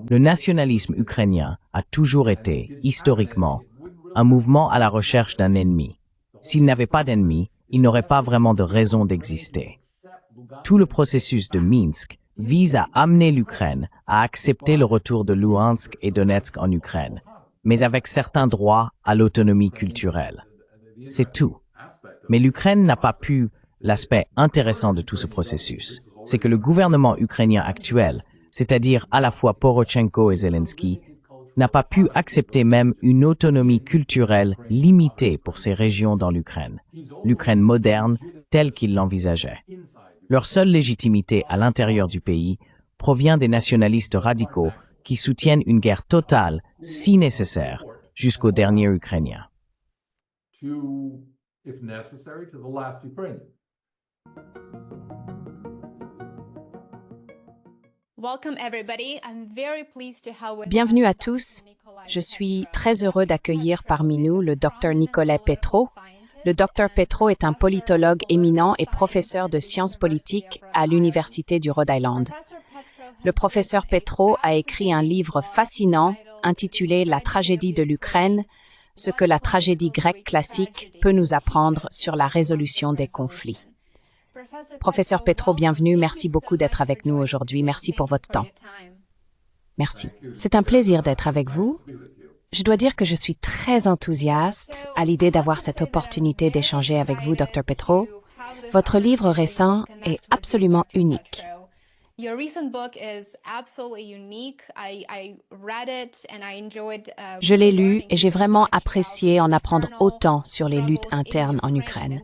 Le nationalisme ukrainien a toujours été, historiquement, un mouvement à la recherche d'un ennemi. S'il n'avait pas d'ennemi, il n'aurait pas vraiment de raison d'exister. Tout le processus de Minsk vise à amener l'Ukraine à accepter le retour de Luhansk et Donetsk en Ukraine, mais avec certains droits à l'autonomie culturelle. C'est tout. Mais l'Ukraine n'a pas pu. L'aspect intéressant de tout ce processus, c'est que le gouvernement ukrainien actuel, c'est-à-dire à la fois Porochenko et Zelensky, n'a pas pu accepter même une autonomie culturelle limitée pour ces régions dans l'Ukraine moderne telle qu'ils l'envisageaient. Leur seule légitimité à l'intérieur du pays provient des nationalistes radicaux qui soutiennent une guerre totale, si nécessaire, jusqu'au dernier Ukrainien. Bienvenue à tous. Je suis très heureux d'accueillir parmi nous le Dr Nicolas Petro. Le Dr Petro est un politologue éminent et professeur de sciences politiques à l'Université du Rhode Island. Le professeur Petro a écrit un livre fascinant intitulé « La tragédie de l'Ukraine », ce que la tragédie grecque classique peut nous apprendre sur la résolution des conflits. Professeur Petro, bienvenue. Merci beaucoup d'être avec nous aujourd'hui. Merci pour votre temps. Merci. C'est un plaisir d'être avec vous. Je dois dire que je suis très enthousiaste à l'idée d'avoir cette opportunité d'échanger avec vous, Dr Petro. Votre livre récent est absolument unique. Je l'ai lu et j'ai vraiment apprécié en apprendre autant sur les luttes internes en Ukraine.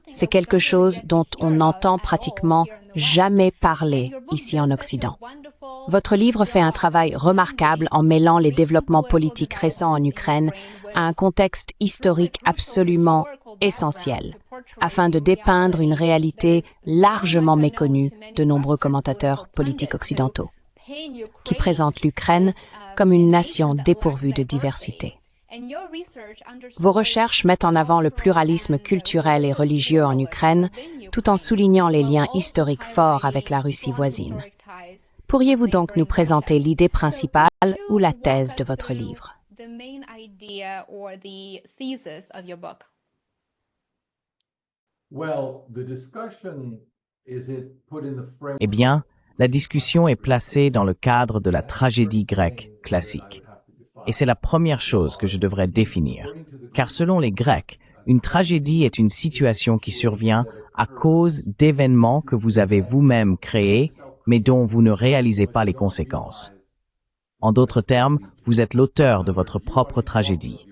C'est quelque chose dont on n'entend pratiquement jamais parler ici en Occident. Votre livre fait un travail remarquable en mêlant les développements politiques récents en Ukraine à un contexte historique absolument essentiel, afin de dépeindre une réalité largement méconnue de nombreux commentateurs politiques occidentaux, qui présentent l'Ukraine comme une nation dépourvue de diversité. Vos recherches mettent en avant le pluralisme culturel et religieux en Ukraine, tout en soulignant les liens historiques forts avec la Russie voisine. Pourriez-vous donc nous présenter l'idée principale ou la thèse de votre livre? Eh bien, la discussion est placée dans le cadre de la tragédie grecque classique. Et c'est la première chose que je devrais définir. Car selon les Grecs, une tragédie est une situation qui survient à cause d'événements que vous avez vous-même créés, mais dont vous ne réalisez pas les conséquences. En d'autres termes, vous êtes l'auteur de votre propre tragédie.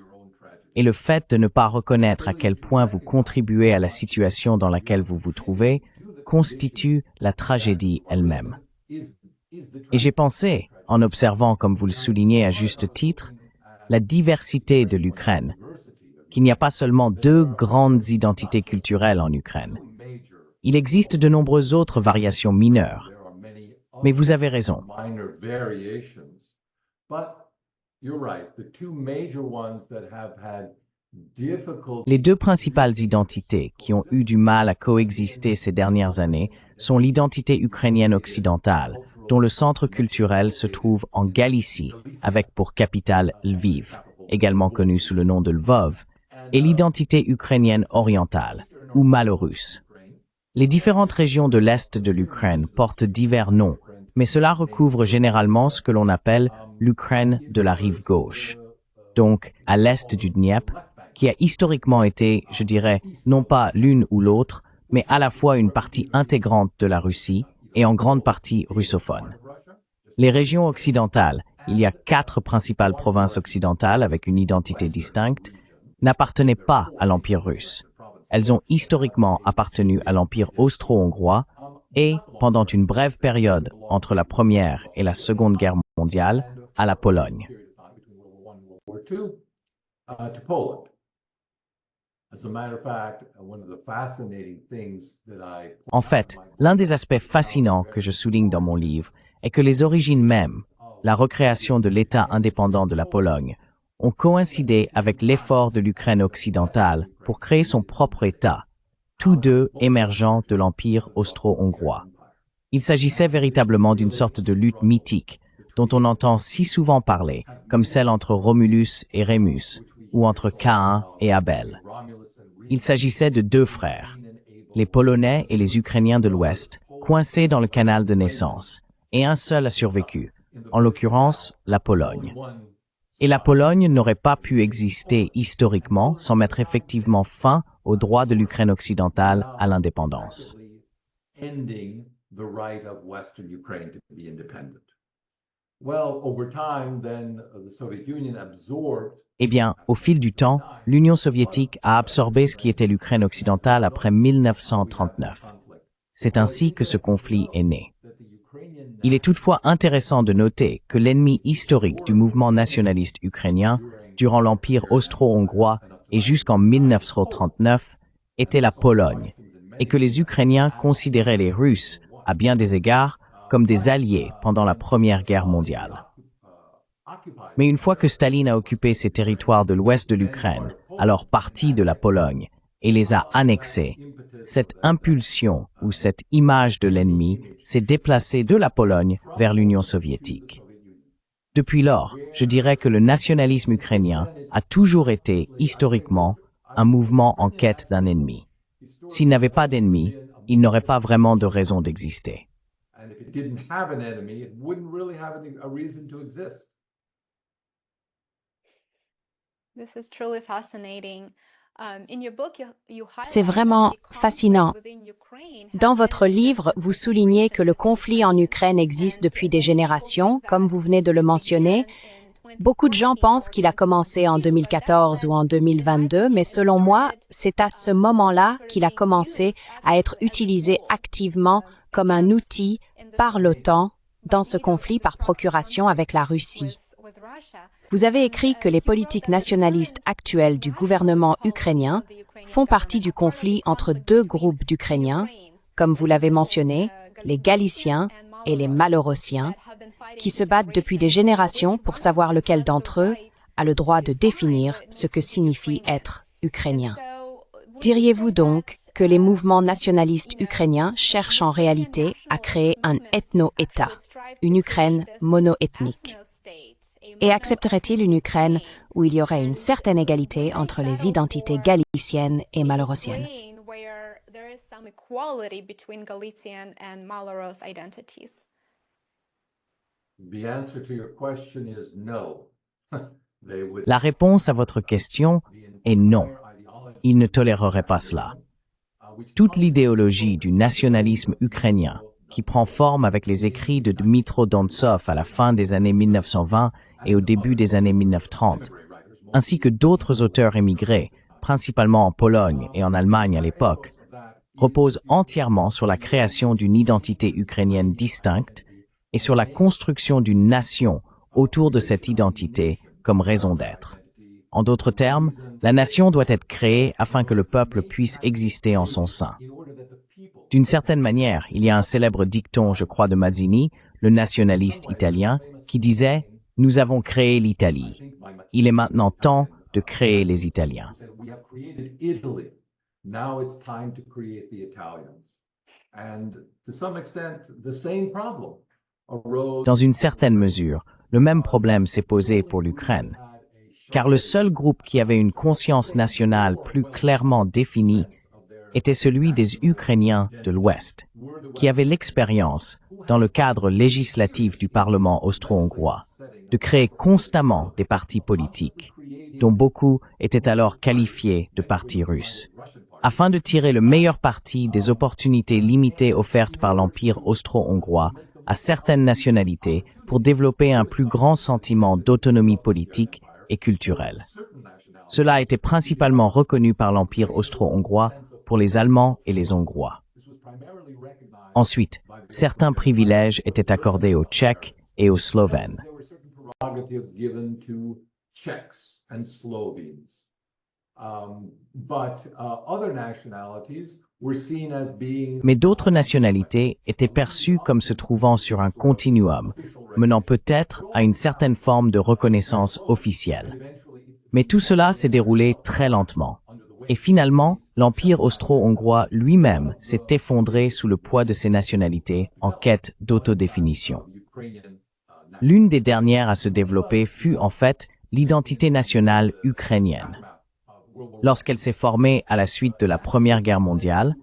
Et le fait de ne pas reconnaître à quel point vous contribuez à la situation dans laquelle vous vous trouvez constitue la tragédie elle-même. Et j'ai pensé, en observant, comme vous le soulignez à juste titre, la diversité de l'Ukraine, qu'il n'y a pas seulement deux grandes identités culturelles en Ukraine. Il existe de nombreuses autres variations mineures. Mais vous avez raison. Les deux principales identités qui ont eu du mal à coexister ces dernières années sont l'identité ukrainienne occidentale, dont le centre culturel se trouve en Galicie, avec pour capitale Lviv, également connue sous le nom de Lvov, et l'identité ukrainienne orientale, ou malo-russe. Les différentes régions de l'Est de l'Ukraine portent divers noms, mais cela recouvre généralement ce que l'on appelle l'Ukraine de la rive gauche, donc à l'est du Dniepr, qui a historiquement été, je dirais, non pas l'une ou l'autre, mais à la fois une partie intégrante de la Russie et en grande partie russophone. Les régions occidentales, il y a 4 principales provinces occidentales avec une identité distincte, n'appartenaient pas à l'Empire russe. Elles ont historiquement appartenu à l'Empire austro-hongrois et, pendant une brève période entre la Première et la Seconde Guerre mondiale, à la Pologne. En fait, l'un des aspects fascinants que je souligne dans mon livre est que les origines mêmes, la recréation de l'État indépendant de la Pologne, ont coïncidé avec l'effort de l'Ukraine occidentale pour créer son propre État, tous deux émergeant de l'Empire austro-hongrois. Il s'agissait véritablement d'une sorte de lutte mythique, dont on entend si souvent parler, comme celle entre Romulus et Rémus, ou entre Caïn et Abel. Il s'agissait de deux frères, les Polonais et les Ukrainiens de l'Ouest, coincés dans le canal de naissance, et un seul a survécu, en l'occurrence la Pologne. Et la Pologne n'aurait pas pu exister historiquement sans mettre effectivement fin au droit de l'Ukraine occidentale à l'indépendance. Eh bien, au fil du temps, l'Union soviétique a absorbé ce qui était l'Ukraine occidentale après 1939. C'est ainsi que ce conflit est né. Il est toutefois intéressant de noter que l'ennemi historique du mouvement nationaliste ukrainien durant l'Empire austro-hongrois et jusqu'en 1939 était la Pologne, et que les Ukrainiens considéraient les Russes, à bien des égards, comme des alliés pendant la Première Guerre mondiale. Mais une fois que Staline a occupé ces territoires de l'ouest de l'Ukraine, alors partie de la Pologne, et les a annexés, cette impulsion ou cette image de l'ennemi s'est déplacée de la Pologne vers l'Union soviétique. Depuis lors, je dirais que le nationalisme ukrainien a toujours été, historiquement, un mouvement en quête d'un ennemi. S'il n'avait pas d'ennemi, il n'aurait pas vraiment de raison d'exister. C'est vraiment fascinant. Dans votre livre, vous soulignez que le conflit en Ukraine existe depuis des générations, comme vous venez de le mentionner. Beaucoup de gens pensent qu'il a commencé en 2014 ou en 2022, mais selon moi, c'est à ce moment-là qu'il a commencé à être utilisé activement comme un outil par l'OTAN dans ce conflit par procuration avec la Russie. Vous avez écrit que les politiques nationalistes actuelles du gouvernement ukrainien font partie du conflit entre deux groupes d'Ukrainiens, comme vous l'avez mentionné, les Galiciens et les Malorossiens, qui se battent depuis des générations pour savoir lequel d'entre eux a le droit de définir ce que signifie être ukrainien. Diriez-vous donc que les mouvements nationalistes ukrainiens cherchent en réalité à créer un ethno-État, une Ukraine monoethnique? Et accepterait-il une Ukraine où il y aurait une certaine égalité entre les identités galiciennes et malorossiennes? La réponse à votre question est non. Ils ne toléreraient pas cela. Toute l'idéologie du nationalisme ukrainien, qui prend forme avec les écrits de Dmytro Dontsov à la fin des années 1920 et au début des années 1930, ainsi que d'autres auteurs émigrés, principalement en Pologne et en Allemagne à l'époque, repose entièrement sur la création d'une identité ukrainienne distincte et sur la construction d'une nation autour de cette identité comme raison d'être. En d'autres termes, la nation doit être créée afin que le peuple puisse exister en son sein. D'une certaine manière, il y a un célèbre dicton, je crois, de Mazzini, le nationaliste italien, qui disait « Nous avons créé l'Italie. Il est maintenant temps de créer les Italiens. » Dans une certaine mesure, le même problème s'est posé pour l'Ukraine, car le seul groupe qui avait une conscience nationale plus clairement définie était celui des Ukrainiens de l'Ouest, qui avaient l'expérience, dans le cadre législatif du Parlement austro-hongrois, de créer constamment des partis politiques, dont beaucoup étaient alors qualifiés de partis russes, afin de tirer le meilleur parti des opportunités limitées offertes par l'Empire austro-hongrois à certaines nationalités pour développer un plus grand sentiment d'autonomie politique et culturelle. Cela a été principalement reconnu par l'Empire austro-hongrois pour les Allemands et les Hongrois. Ensuite, certains privilèges étaient accordés aux Tchèques et aux Slovènes. Mais d'autres nationalités étaient perçues comme se trouvant sur un continuum, menant peut-être à une certaine forme de reconnaissance officielle. Mais tout cela s'est déroulé très lentement. Et finalement, l'Empire austro-hongrois lui-même s'est effondré sous le poids de ses nationalités en quête d'autodéfinition. L'une des dernières à se développer fut en fait l'identité nationale ukrainienne. Lorsqu'elle s'est formée à la suite de la Première Guerre mondiale,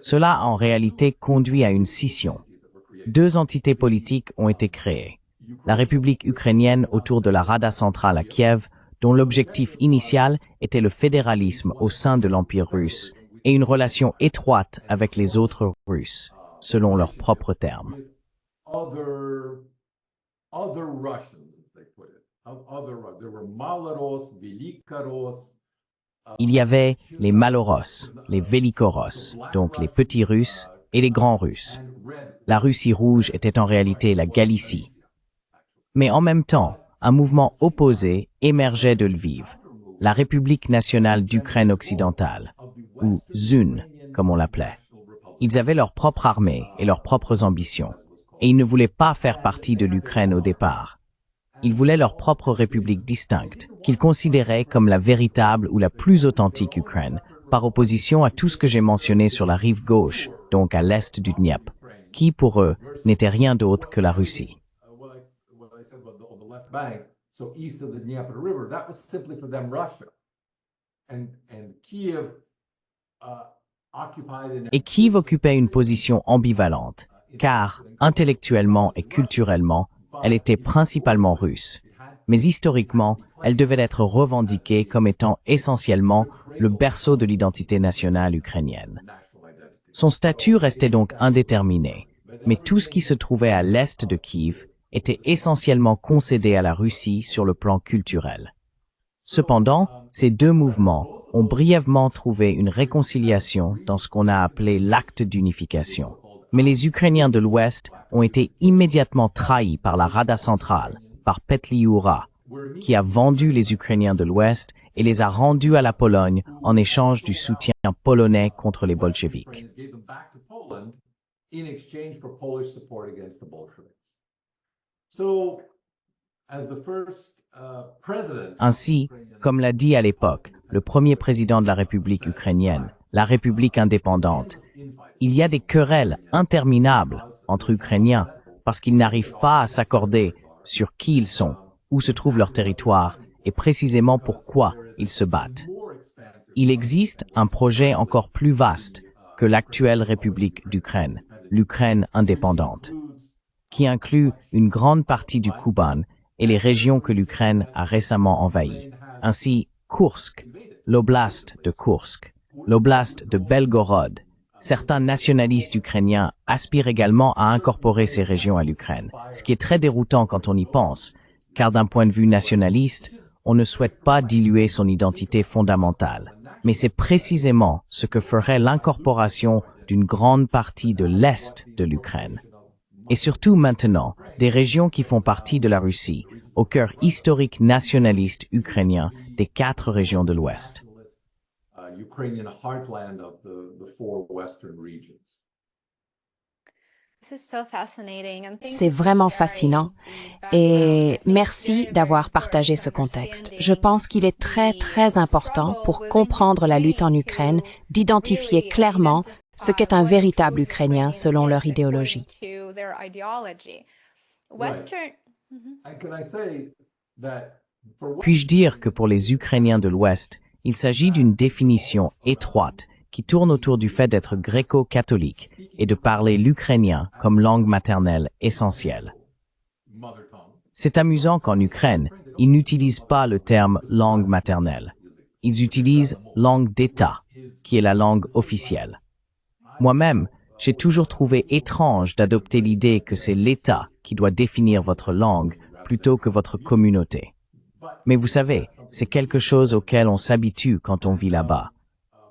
cela a en réalité conduit à une scission. Deux entités politiques ont été créées. La République ukrainienne autour de la Rada centrale à Kiev, dont l'objectif initial était le fédéralisme au sein de l'Empire russe et une relation étroite avec les autres Russes, selon leurs propres termes. Il y avait les Maloros, les Velikoros, donc les petits Russes, et les grands Russes. La Russie rouge était en réalité la Galicie. Mais en même temps, un mouvement opposé émergeait de Lviv, la République nationale d'Ukraine occidentale, ou ZUN, comme on l'appelait. Ils avaient leur propre armée et leurs propres ambitions, et ils ne voulaient pas faire partie de l'Ukraine au départ. Ils voulaient leur propre république distincte, qu'ils considéraient comme la véritable ou la plus authentique Ukraine, par opposition à tout ce que j'ai mentionné sur la rive gauche, donc à l'est du Dniepr, qui pour eux n'était rien d'autre que la Russie. Et Kiev occupait une position ambivalente, car, intellectuellement et culturellement, elle était principalement russe. Mais historiquement, elle devait être revendiquée comme étant essentiellement le berceau de l'identité nationale ukrainienne. Son statut restait donc indéterminé, mais tout ce qui se trouvait à l'est de Kiev était essentiellement concédé à la Russie sur le plan culturel. Cependant, ces deux mouvements ont brièvement trouvé une réconciliation dans ce qu'on a appelé l'acte d'unification. Mais les Ukrainiens de l'Ouest ont été immédiatement trahis par la Rada centrale, par Petliura, qui a vendu les Ukrainiens de l'Ouest et les a rendus à la Pologne en échange du soutien polonais contre les bolcheviks. Ainsi, comme l'a dit à l'époque le premier président de la République ukrainienne, la République indépendante, il y a des querelles interminables entre Ukrainiens parce qu'ils n'arrivent pas à s'accorder sur qui ils sont, où se trouve leur territoire et précisément pourquoi ils se battent. Il existe un projet encore plus vaste que l'actuelle République d'Ukraine, l'Ukraine indépendante, qui inclut une grande partie du Kuban et les régions que l'Ukraine a récemment envahies. Ainsi, Kursk, l'oblast de Kursk, l'oblast de Belgorod. Certains nationalistes ukrainiens aspirent également à incorporer ces régions à l'Ukraine, ce qui est très déroutant quand on y pense, car d'un point de vue nationaliste, on ne souhaite pas diluer son identité fondamentale. Mais c'est précisément ce que ferait l'incorporation d'une grande partie de l'Est de l'Ukraine. Et surtout maintenant, des régions qui font partie de la Russie, au cœur historique nationaliste ukrainien des 4 régions de l'Ouest. C'est vraiment fascinant et merci d'avoir partagé ce contexte. Je pense qu'il est très important pour comprendre la lutte en Ukraine d'identifier clairement ce qu'est un véritable Ukrainien selon leur idéologie. Puis-je dire que pour les Ukrainiens de l'Ouest, il s'agit d'une définition étroite qui tourne autour du fait d'être gréco-catholique et de parler l'ukrainien comme langue maternelle essentielle. C'est amusant qu'en Ukraine, ils n'utilisent pas le terme langue maternelle. Ils utilisent langue d'État, qui est la langue officielle. Moi-même, j'ai toujours trouvé étrange d'adopter l'idée que c'est l'État qui doit définir votre langue plutôt que votre communauté. Mais vous savez, c'est quelque chose auquel on s'habitue quand on vit là-bas.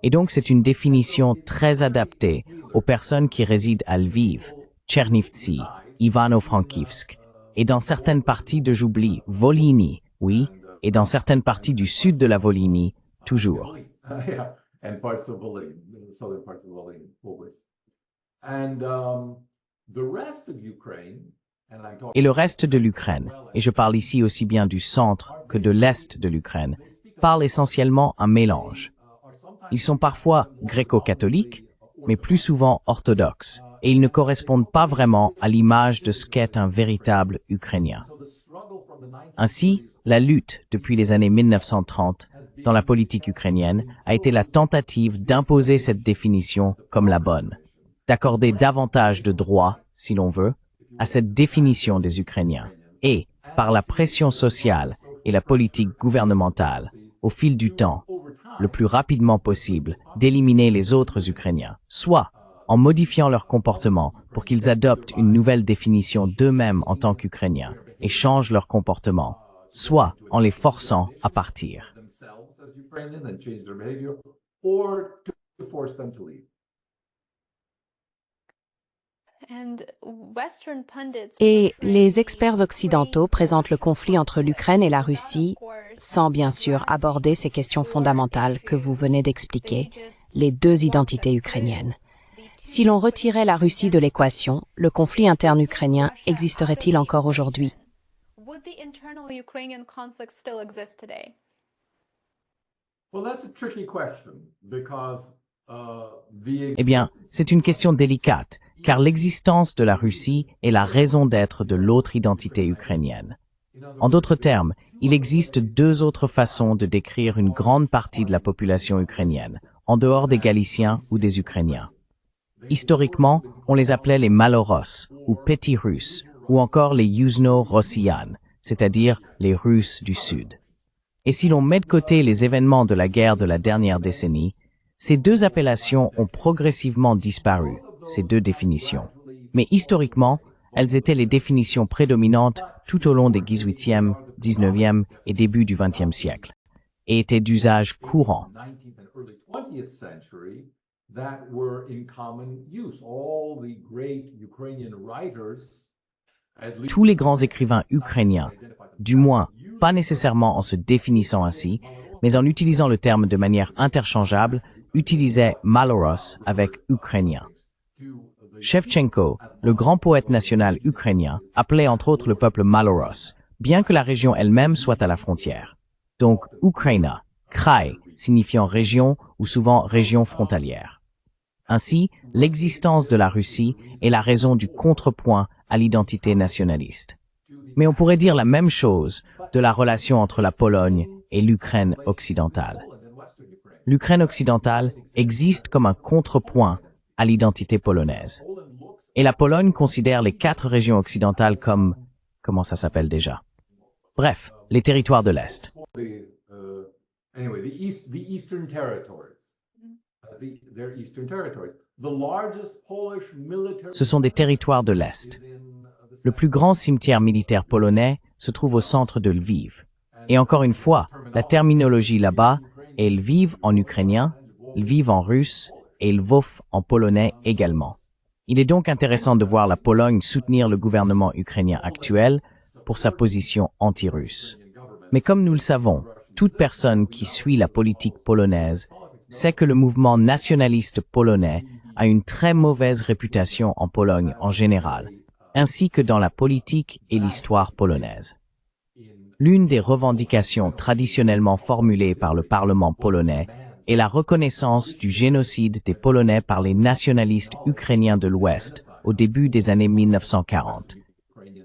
Et donc c'est une définition très adaptée aux personnes qui résident à Lviv, Tchernivtsi, Ivano-Frankivsk, et dans certaines parties de j'oublie, Volhynie, oui, et dans certaines parties du sud de la Volhynie, toujours. Et le reste de l'Ukraine, et je parle ici aussi bien du centre que de l'est de l'Ukraine, parle essentiellement un mélange. Ils sont parfois gréco-catholiques, mais plus souvent orthodoxes, et ils ne correspondent pas vraiment à l'image de ce qu'est un véritable Ukrainien. Ainsi, la lutte depuis les années 1930 dans la politique ukrainienne a été la tentative d'imposer cette définition comme la bonne, d'accorder davantage de droits, si l'on veut, à cette définition des Ukrainiens, et, par la pression sociale et la politique gouvernementale, au fil du temps, le plus rapidement possible, d'éliminer les autres Ukrainiens, soit en modifiant leur comportement pour qu'ils adoptent une nouvelle définition d'eux-mêmes en tant qu'Ukrainiens et changent leur comportement, soit en les forçant à partir. Et les experts occidentaux présentent le conflit entre l'Ukraine et la Russie sans bien sûr aborder ces questions fondamentales que vous venez d'expliquer, les deux identités ukrainiennes. Si l'on retirait la Russie de l'équation, le conflit interne ukrainien existerait-il encore aujourd'hui? Eh bien, c'est une question délicate, car l'existence de la Russie est la raison d'être de l'autre identité ukrainienne. En d'autres termes, il existe deux autres façons de décrire une grande partie de la population ukrainienne, en dehors des Galiciens ou des Ukrainiens. Historiquement, on les appelait les Malorosses, ou Petits Russes, ou encore les Yuzhno-Rossiyan, c'est-à-dire les Russes du Sud. Et si l'on met de côté les événements de la guerre de la dernière décennie, ces deux appellations ont progressivement disparu, ces deux définitions. Mais historiquement, elles étaient les définitions prédominantes tout au long des XVIIIe, XIXe et début du XXe siècle, et étaient d'usage courant. Tous les grands écrivains ukrainiens, du moins pas nécessairement en se définissant ainsi, mais en utilisant le terme de manière interchangeable, utilisaient Maloros avec ukrainien. Shevchenko, le grand poète national ukrainien, appelait entre autres le peuple Maloros, bien que la région elle-même soit à la frontière. Donc, Ukraina, Krai, signifiant région ou souvent région frontalière. Ainsi, l'existence de la Russie est la raison du contrepoint à l'identité nationaliste. Mais on pourrait dire la même chose de la relation entre la Pologne et l'Ukraine occidentale. L'Ukraine occidentale existe comme un contrepoint à l'identité polonaise. Et la Pologne considère les 4 régions occidentales comme... comment ça s'appelle déjà? Bref, les territoires de l'Est. Ce sont des territoires de l'Est. Le plus grand cimetière militaire polonais se trouve au centre de Lviv. Et encore une fois, la terminologie là-bas est Lviv en ukrainien, Lviv en russe et Lvov en polonais également. Il est donc intéressant de voir la Pologne soutenir le gouvernement ukrainien actuel pour sa position anti-russe. Mais comme nous le savons, toute personne qui suit la politique polonaise sait que le mouvement nationaliste polonais a une très mauvaise réputation en Pologne en général, ainsi que dans la politique et l'histoire polonaise. L'une des revendications traditionnellement formulées par le Parlement polonais est la reconnaissance du génocide des Polonais par les nationalistes ukrainiens de l'Ouest au début des années 1940,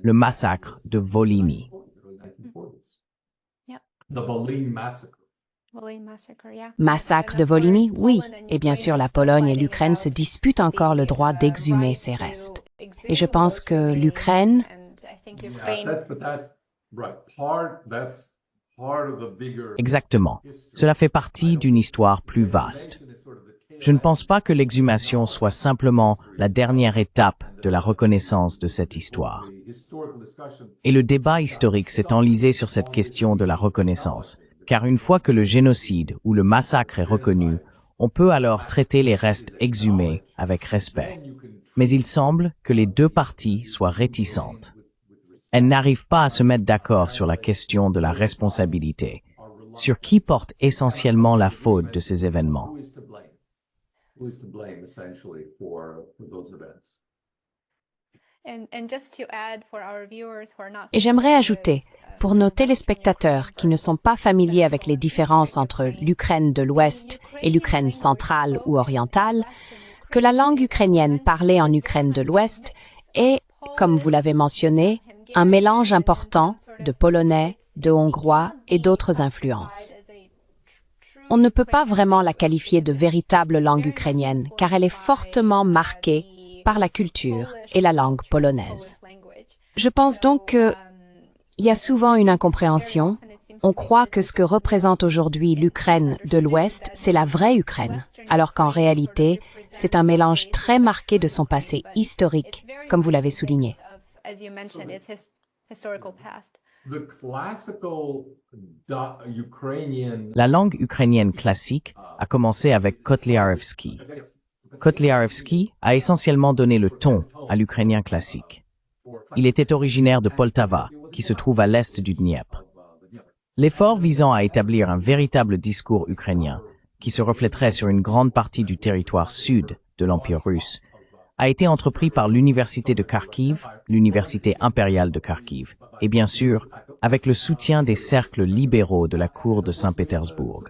le massacre de Volhynie. Massacre de Volhynie, oui. Et bien sûr, la Pologne et l'Ukraine se disputent encore le droit d'exhumer ces restes. Et je pense que l'Ukraine... Exactement. Cela fait partie d'une histoire plus vaste. Je ne pense pas que l'exhumation soit simplement la dernière étape de la reconnaissance de cette histoire. Et le débat historique s'est enlisé sur cette question de la reconnaissance, car une fois que le génocide ou le massacre est reconnu, on peut alors traiter les restes exhumés avec respect. Mais il semble que les deux parties soient réticentes. Elles n'arrivent pas à se mettre d'accord sur la question de la responsabilité, sur qui porte essentiellement la faute de ces événements. Et j'aimerais ajouter, Pour nos téléspectateurs qui ne sont pas familiers avec les différences entre l'Ukraine de l'Ouest et l'Ukraine centrale ou orientale, que la langue ukrainienne parlée en Ukraine de l'Ouest est, comme vous l'avez mentionné, un mélange important de polonais, de hongrois et d'autres influences. On ne peut pas vraiment la qualifier de véritable langue ukrainienne car elle est fortement marquée par la culture et la langue polonaise. Je pense donc qu'il y a souvent une incompréhension. On croit que ce que représente aujourd'hui l'Ukraine de l'Ouest, c'est la vraie Ukraine, alors qu'en réalité, c'est un mélange très marqué de son passé historique, comme vous l'avez souligné. La langue ukrainienne classique a commencé avec Kotlyarevski. Kotlyarevski a essentiellement donné le ton à l'ukrainien classique. Il était originaire de Poltava, qui se trouve à l'est du Dniepr. L'effort visant à établir un véritable discours ukrainien, qui se reflèterait sur une grande partie du territoire sud de l'Empire russe, a été entrepris par l'Université de Kharkiv, l'Université impériale de Kharkiv, et bien sûr, avec le soutien des cercles libéraux de la cour de Saint-Pétersbourg.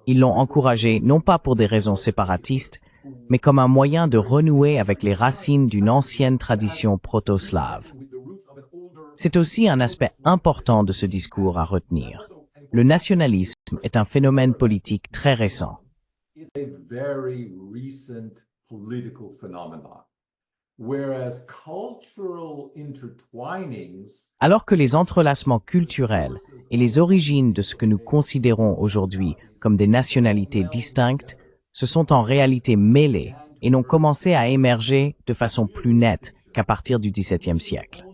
Ils l'ont encouragé non pas pour des raisons séparatistes, mais comme un moyen de renouer avec les racines d'une ancienne tradition proto-slave. C'est aussi un aspect important de ce discours à retenir. Le nationalisme est un phénomène politique très récent. Alors que les entrelacements culturels et les origines de ce que nous considérons aujourd'hui comme des nationalités distinctes se sont en réalité mêlés et n'ont commencé à émerger de façon plus nette qu'à partir du XVIIe siècle.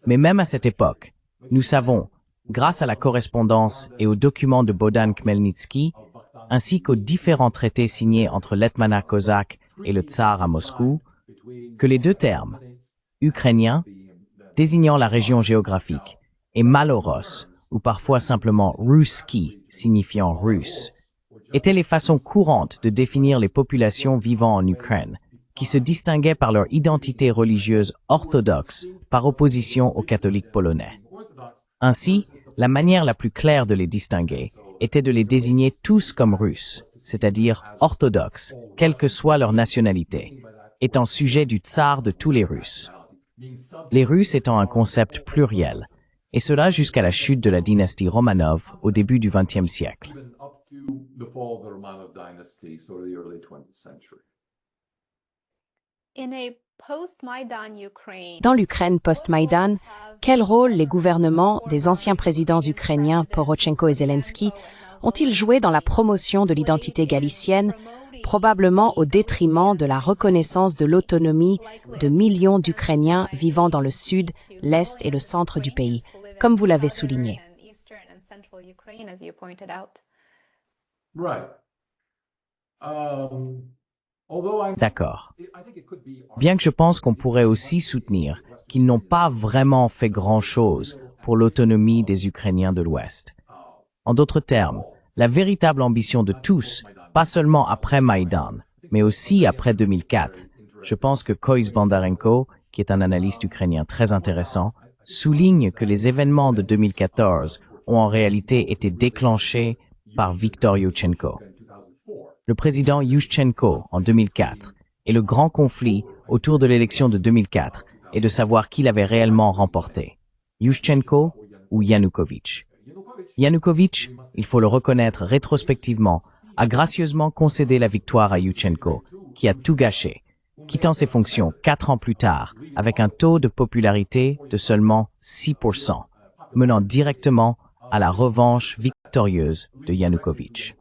Mais même à cette époque, nous savons, grâce à la correspondance et aux documents de Bohdan Khmelnytsky, ainsi qu'aux différents traités signés entre l'Hetmanat cosaque et le tsar à Moscou, que les deux termes, ukrainien, désignant la région géographique, et Maloros, ou parfois simplement Russki, signifiant russe, étaient les façons courantes de définir les populations vivant en Ukraine, qui se distinguaient par leur identité religieuse orthodoxe par opposition aux catholiques polonais. Ainsi, la manière la plus claire de les distinguer était de les désigner tous comme russes, c'est-à-dire orthodoxes, quelle que soit leur nationalité, étant sujets du tsar de tous les Russes. Les Russes étant un concept pluriel, et cela jusqu'à la chute de la dynastie Romanov au début du XXe siècle. Dans l'Ukraine post-Maïdan, quel rôle les gouvernements des anciens présidents ukrainiens Porochenko et Zelensky ont-ils joué dans la promotion de l'identité galicienne, probablement au détriment de la reconnaissance de l'autonomie de millions d'Ukrainiens vivant dans le sud, l'est et le centre du pays, comme vous l'avez souligné? D'accord. Bien que je pense qu'on pourrait aussi soutenir qu'ils n'ont pas vraiment fait grand-chose pour l'autonomie des Ukrainiens de l'Ouest. En d'autres termes, la véritable ambition de tous, pas seulement après Maïdan, mais aussi après 2004, je pense que Kois Bondarenko, qui est un analyste ukrainien très intéressant, souligne que les événements de 2014 ont en réalité été déclenchés par Viktor Yushchenko. Le président Yushchenko, en 2004, et le grand conflit autour de l'élection de 2004 est de savoir qui l'avait réellement remporté, Yushchenko ou Yanukovych. Yanukovych, il faut le reconnaître rétrospectivement, a gracieusement concédé la victoire à Yushchenko, qui a tout gâché, quittant ses fonctions 4 ans plus tard avec un taux de popularité de seulement 6%, menant directement à la revanche victorieuse de Yanukovych.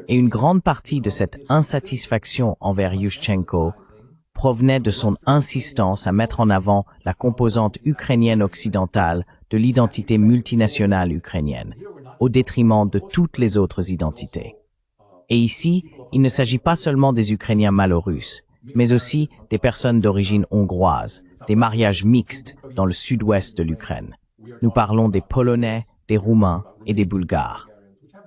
Et une grande partie de cette insatisfaction envers Yushchenko provenait de son insistance à mettre en avant la composante ukrainienne occidentale de l'identité multinationale ukrainienne, au détriment de toutes les autres identités. Et ici, il ne s'agit pas seulement des Ukrainiens malo-russes, mais aussi des personnes d'origine hongroise, des mariages mixtes dans le sud-ouest de l'Ukraine. Nous parlons des Polonais, des Roumains et des Bulgares.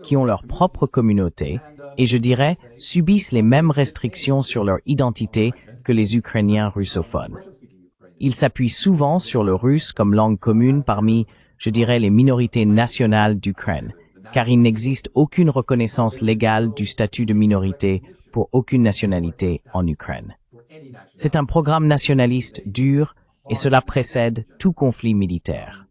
qui ont leur propre communauté et, je dirais, subissent les mêmes restrictions sur leur identité que les Ukrainiens russophones. Ils s'appuient souvent sur le russe comme langue commune parmi, je dirais, les minorités nationales d'Ukraine, car il n'existe aucune reconnaissance légale du statut de minorité pour aucune nationalité en Ukraine. C'est un programme nationaliste dur et cela précède tout conflit militaire.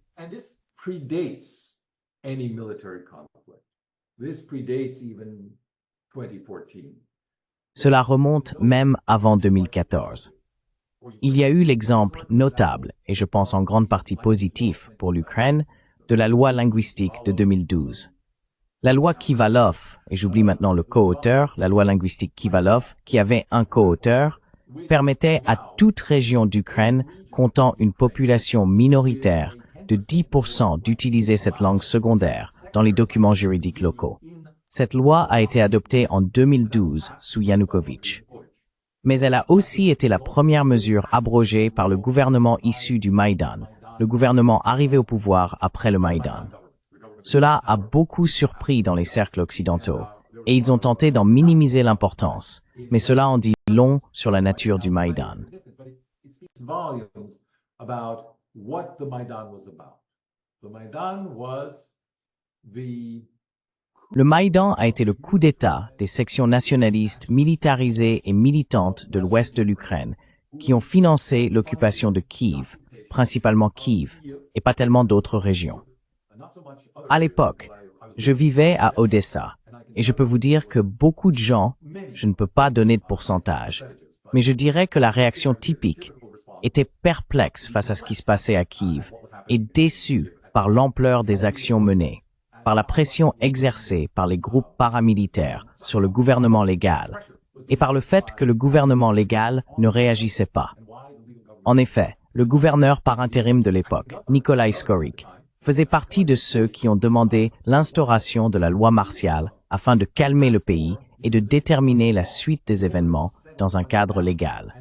Cela remonte même avant 2014. Il y a eu l'exemple notable, et je pense en grande partie positif pour l'Ukraine, de la loi linguistique de 2012. La loi Kivalov, et j'oublie maintenant le co-auteur, la loi linguistique Kivalov, qui avait un co-auteur, permettait à toute région d'Ukraine comptant une population minoritaire de 10% d'utiliser cette langue secondaire dans les documents juridiques locaux. Cette loi a été adoptée en 2012 sous Yanukovych. Mais elle a aussi été la première mesure abrogée par le gouvernement issu du Maïdan, le gouvernement arrivé au pouvoir après le Maïdan. Cela a beaucoup surpris dans les cercles occidentaux, et ils ont tenté d'en minimiser l'importance, mais cela en dit long sur la nature du Maïdan. Le Maïdan a été le coup d'État des sections nationalistes militarisées et militantes de l'ouest de l'Ukraine qui ont financé l'occupation de Kiev, principalement Kiev, et pas tellement d'autres régions. À l'époque, je vivais à Odessa, et je peux vous dire que beaucoup de gens, je ne peux pas donner de pourcentage, mais je dirais que la réaction typique était perplexe face à ce qui se passait à Kiev et déçue par l'ampleur des actions menées, par la pression exercée par les groupes paramilitaires sur le gouvernement légal et par le fait que le gouvernement légal ne réagissait pas. En effet, le gouverneur par intérim de l'époque, Nikolai Skorik, faisait partie de ceux qui ont demandé l'instauration de la loi martiale afin de calmer le pays et de déterminer la suite des événements dans un cadre légal.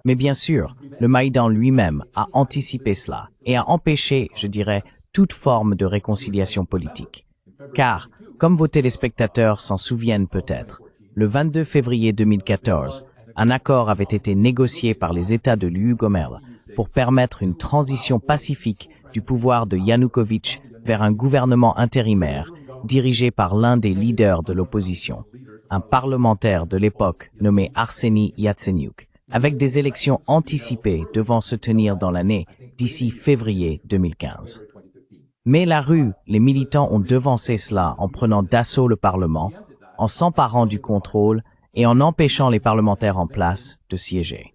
Mais bien sûr, le Maïdan lui-même a anticipé cela et a empêché, je dirais, toute forme de réconciliation politique. Car, comme vos téléspectateurs s'en souviennent peut-être, le 22 février 2014, un accord avait été négocié par les États de Lyubomiel pour permettre une transition pacifique du pouvoir de Yanukovych vers un gouvernement intérimaire dirigé par l'un des leaders de l'opposition, un parlementaire de l'époque nommé Arseny Yatsenyuk, avec des élections anticipées devant se tenir dans l'année d'ici février 2015. Mais la rue, les militants ont devancé cela en prenant d'assaut le Parlement, en s'emparant du contrôle et en empêchant les parlementaires en place de siéger.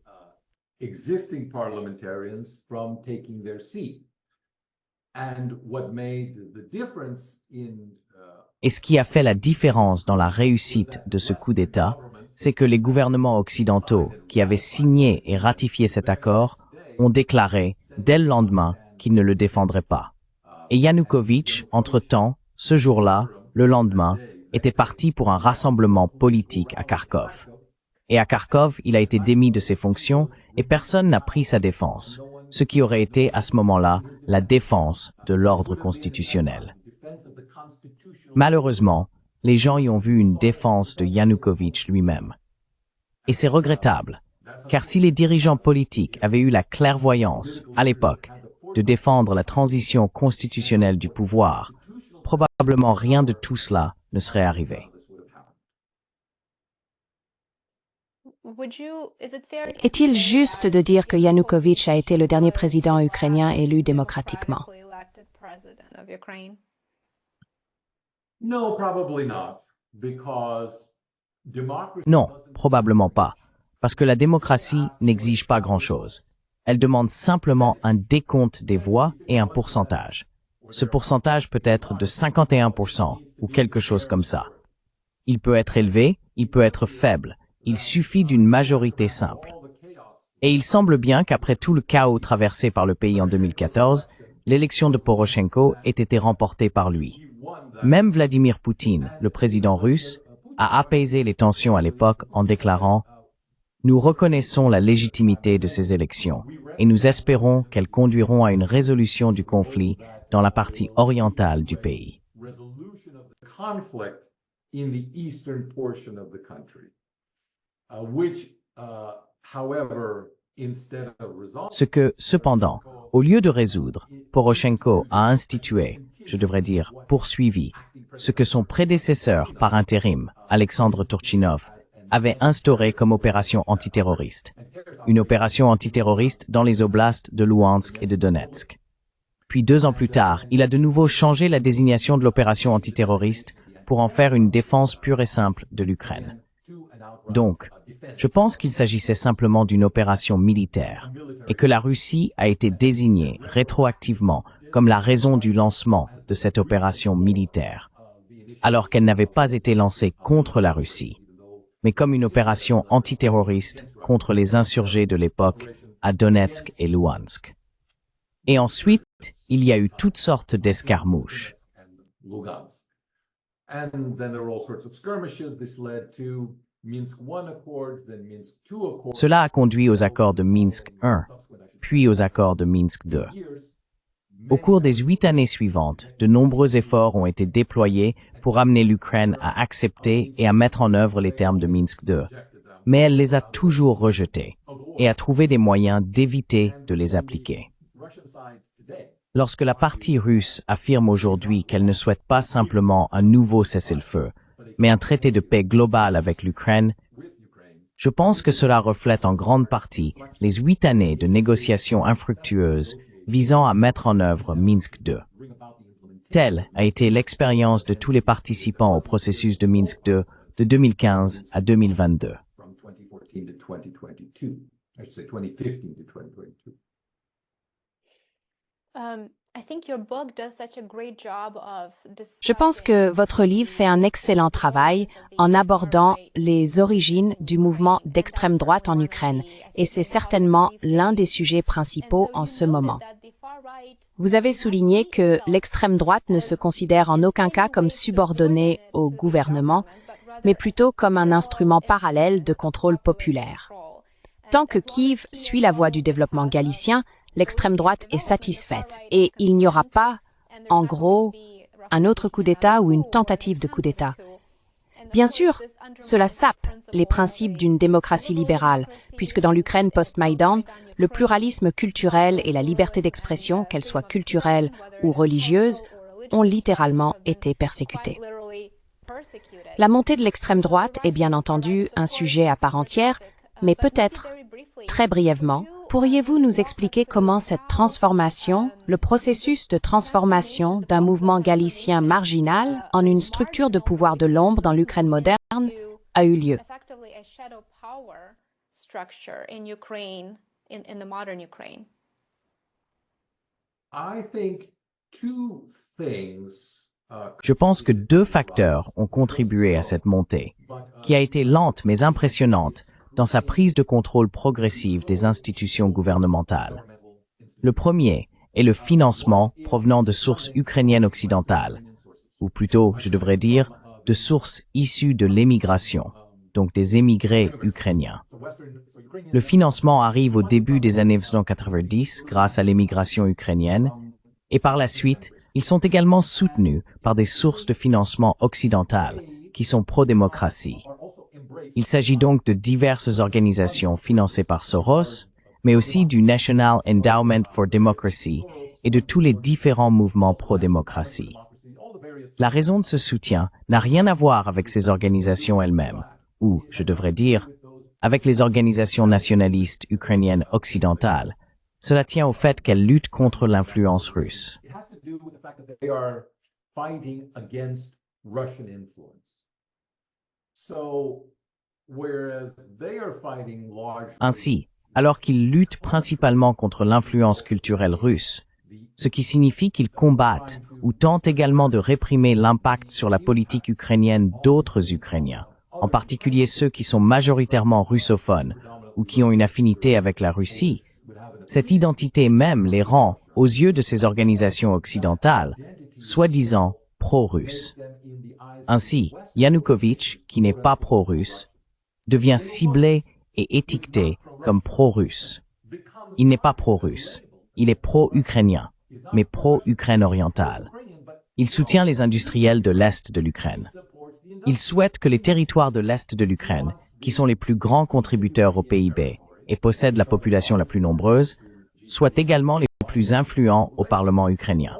Et ce qui a fait la différence dans la réussite de ce coup d'État, c'est que les gouvernements occidentaux qui avaient signé et ratifié cet accord ont déclaré, dès le lendemain, qu'ils ne le défendraient pas. Et Yanukovych, entre-temps, ce jour-là, le lendemain, était parti pour un rassemblement politique à Kharkov. Et à Kharkov, il a été démis de ses fonctions et personne n'a pris sa défense, ce qui aurait été à ce moment-là la défense de l'ordre constitutionnel. Malheureusement, les gens y ont vu une défense de Yanukovych lui-même. Et c'est regrettable, car si les dirigeants politiques avaient eu la clairvoyance, à l'époque, de défendre la transition constitutionnelle du pouvoir, probablement rien de tout cela ne serait arrivé. Est-il juste de dire que Yanukovych a été le dernier président ukrainien élu démocratiquement? Non, probablement pas, parce que la démocratie n'exige pas grand-chose. Elle demande simplement un décompte des voix et un pourcentage. Ce pourcentage peut être de 51% ou quelque chose comme ça. Il peut être élevé, il peut être faible. Il suffit d'une majorité simple. Et il semble bien qu'après tout le chaos traversé par le pays en 2014, l'élection de Poroshenko ait été remportée par lui. Même Vladimir Poutine, le président russe, a apaisé les tensions à l'époque en déclarant Nous reconnaissons la légitimité de ces élections et nous espérons qu'elles conduiront à une résolution du conflit dans la partie orientale du pays. Ce que, cependant, au lieu de résoudre, Poroshenko a institué, je devrais dire poursuivi, ce que son prédécesseur par intérim, Alexandre Turchinov, avait instauré comme opération antiterroriste. Une opération antiterroriste dans les oblasts de Louhansk et de Donetsk. Puis 2 ans plus tard, il a de nouveau changé la désignation de l'opération antiterroriste pour en faire une défense pure et simple de l'Ukraine. Donc, je pense qu'il s'agissait simplement d'une opération militaire et que la Russie a été désignée rétroactivement comme la raison du lancement de cette opération militaire, alors qu'elle n'avait pas été lancée contre la Russie, mais comme une opération antiterroriste contre les insurgés de l'époque à Donetsk et Louhansk. Et ensuite, il y a eu toutes sortes d'escarmouches. Cela a conduit aux accords de Minsk I, puis aux accords de Minsk II. Au cours des 8 années suivantes, de nombreux efforts ont été déployés pour amener l'Ukraine à accepter et à mettre en œuvre les termes de Minsk II, mais elle les a toujours rejetés et a trouvé des moyens d'éviter de les appliquer. Lorsque la partie russe affirme aujourd'hui qu'elle ne souhaite pas simplement un nouveau cessez-le-feu, mais un traité de paix global avec l'Ukraine, je pense que cela reflète en grande partie les 8 années de négociations infructueuses visant à mettre en œuvre Minsk II. Telle a été l'expérience de tous les participants au processus de Minsk II de 2015 à 2022. Je pense que votre livre fait un excellent travail en abordant les origines du mouvement d'extrême droite en Ukraine, et c'est certainement l'un des sujets principaux en ce moment. Vous avez souligné que l'extrême droite ne se considère en aucun cas comme subordonnée au gouvernement, mais plutôt comme un instrument parallèle de contrôle populaire. Tant que Kiev suit la voie du développement galicien, l'extrême droite est satisfaite et il n'y aura pas, en gros, un autre coup d'État ou une tentative de coup d'État. Bien sûr, cela sape les principes d'une démocratie libérale, puisque dans l'Ukraine post-Maïdan, le pluralisme culturel et la liberté d'expression, qu'elle soit culturelle ou religieuse, ont littéralement été persécutés. La montée de l'extrême droite est bien entendu un sujet à part entière, mais peut-être, très brièvement, pourriez-vous nous expliquer comment cette transformation, le processus de transformation d'un mouvement galicien marginal en une structure de pouvoir de l'ombre dans l'Ukraine moderne a eu lieu? Je pense que 2 facteurs ont contribué à cette montée, qui a été lente mais impressionnante dans sa prise de contrôle progressive des institutions gouvernementales. Le premier est le financement provenant de sources ukrainiennes occidentales, ou plutôt, je devrais dire, de sources issues de l'émigration, donc des émigrés ukrainiens. Le financement arrive au début des années 1990 grâce à l'émigration ukrainienne, et par la suite, ils sont également soutenus par des sources de financement occidentales qui sont pro-démocratie. Il s'agit donc de diverses organisations financées par Soros, mais aussi du National Endowment for Democracy et de tous les différents mouvements pro-démocratie. La raison de ce soutien n'a rien à voir avec ces organisations elles-mêmes, ou, je devrais dire, avec les organisations nationalistes ukrainiennes occidentales. Cela tient au fait qu'elles luttent contre l'influence russe. Ainsi, alors qu'ils luttent principalement contre l'influence culturelle russe, ce qui signifie qu'ils combattent ou tentent également de réprimer l'impact sur la politique ukrainienne d'autres Ukrainiens, en particulier ceux qui sont majoritairement russophones ou qui ont une affinité avec la Russie, cette identité même les rend, aux yeux de ces organisations occidentales, soi-disant pro-russes. Ainsi, Yanukovych, qui n'est pas pro-russe, devient ciblé est étiqueté comme pro-russe. Il n'est pas pro-russe, il est pro-ukrainien, mais pro-Ukraine orientale. Il soutient les industriels de l'Est de l'Ukraine. Il souhaite que les territoires de l'Est de l'Ukraine, qui sont les plus grands contributeurs au PIB et possèdent la population la plus nombreuse, soient également les plus influents au Parlement ukrainien.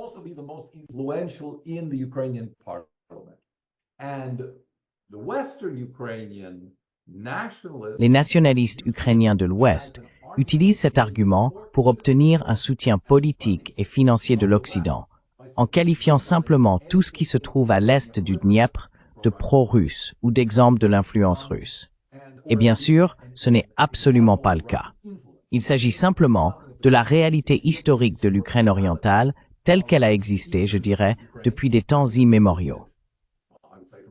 Les nationalistes ukrainiens de l'Ouest utilisent cet argument pour obtenir un soutien politique et financier de l'Occident, en qualifiant simplement tout ce qui se trouve à l'est du Dniepr de pro-russe ou d'exemple de l'influence russe. Et bien sûr, ce n'est absolument pas le cas. Il s'agit simplement de la réalité historique de l'Ukraine orientale telle qu'elle a existé, je dirais, depuis des temps immémoriaux.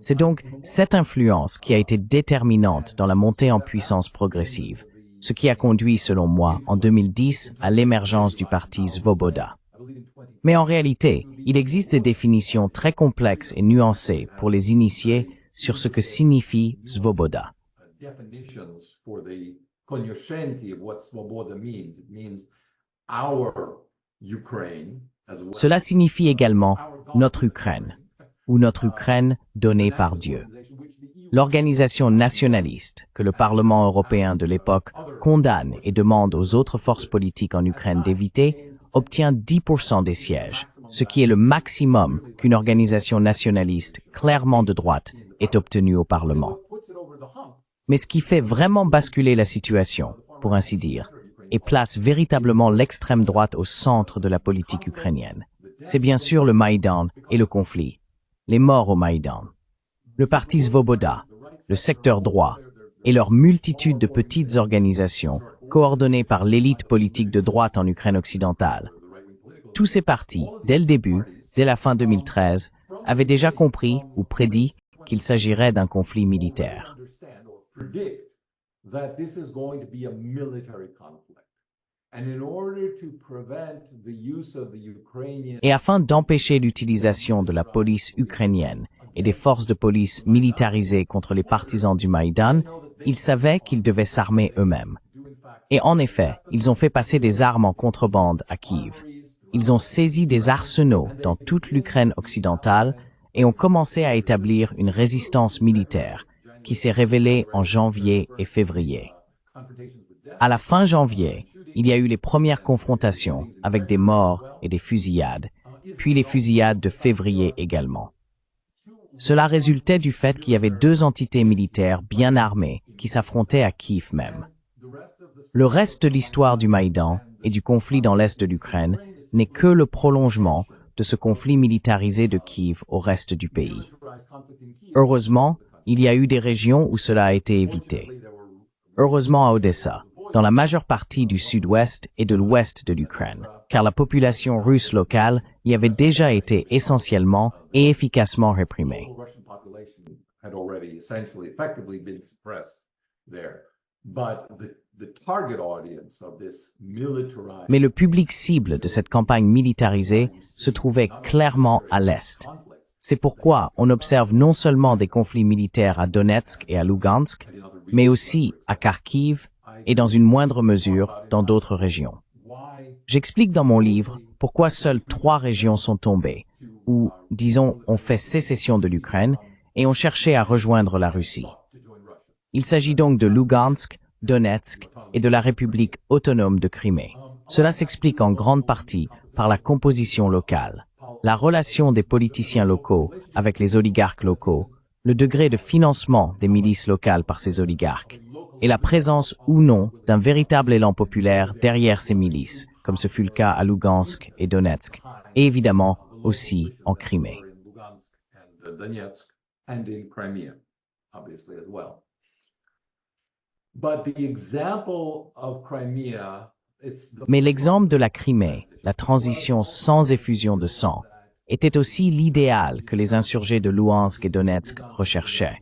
C'est donc cette influence qui a été déterminante dans la montée en puissance progressive, ce qui a conduit, selon moi, en 2010 à l'émergence du parti Svoboda. Mais en réalité, il existe des définitions très complexes et nuancées pour les initiés sur ce que signifie Svoboda. Cela signifie également notre Ukraine, ou notre Ukraine donnée par Dieu. L'organisation nationaliste que le Parlement européen de l'époque condamne et demande aux autres forces politiques en Ukraine d'éviter obtient 10% des sièges, ce qui est le maximum qu'une organisation nationaliste clairement de droite ait obtenu au Parlement. Mais ce qui fait vraiment basculer la situation, pour ainsi dire, et place véritablement l'extrême droite au centre de la politique ukrainienne, c'est bien sûr le Maïdan et le conflit, les morts au Maïdan. Le parti Svoboda, le secteur droit et leur multitude de petites organisations coordonnées par l'élite politique de droite en Ukraine occidentale. Tous ces partis, dès le début, dès la fin 2013, avaient déjà compris ou prédit qu'il s'agirait d'un conflit militaire. Et afin d'empêcher l'utilisation de la police ukrainienne et des forces de police militarisées contre les partisans du Maïdan, ils savaient qu'ils devaient s'armer eux-mêmes. Et en effet, ils ont fait passer des armes en contrebande à Kiev. Ils ont saisi des arsenaux dans toute l'Ukraine occidentale et ont commencé à établir une résistance militaire qui s'est révélée en janvier et février. À la fin janvier, il y a eu les premières confrontations avec des morts et des fusillades, puis les fusillades de février également. Cela résultait du fait qu'il y avait deux entités militaires bien armées qui s'affrontaient à Kiev même. Le reste de l'histoire du Maïdan et du conflit dans l'est de l'Ukraine n'est que le prolongement de ce conflit militarisé de Kiev au reste du pays. Heureusement, il y a eu des régions où cela a été évité. Heureusement à Odessa, dans la majeure partie du sud-ouest et de l'ouest de l'Ukraine, car la population russe locale y avait déjà été essentiellement et efficacement réprimée. Mais le public cible de cette campagne militarisée se trouvait clairement à l'est. C'est pourquoi on observe non seulement des conflits militaires à Donetsk et à Lugansk, mais aussi à Kharkiv et dans une moindre mesure dans d'autres régions. J'explique dans mon livre pourquoi seules 3 régions sont tombées, ou, disons, ont fait sécession de l'Ukraine et ont cherché à rejoindre la Russie. Il s'agit donc de Lugansk, Donetsk et de la République autonome de Crimée. Cela s'explique en grande partie par la composition locale, la relation des politiciens locaux avec les oligarques locaux, le degré de financement des milices locales par ces oligarques, et la présence ou non d'un véritable élan populaire derrière ces milices, comme ce fut le cas à Lugansk et Donetsk, et évidemment aussi en Crimée. Mais l'exemple de la Crimée, la transition sans effusion de sang, était aussi l'idéal que les insurgés de Luhansk et Donetsk recherchaient.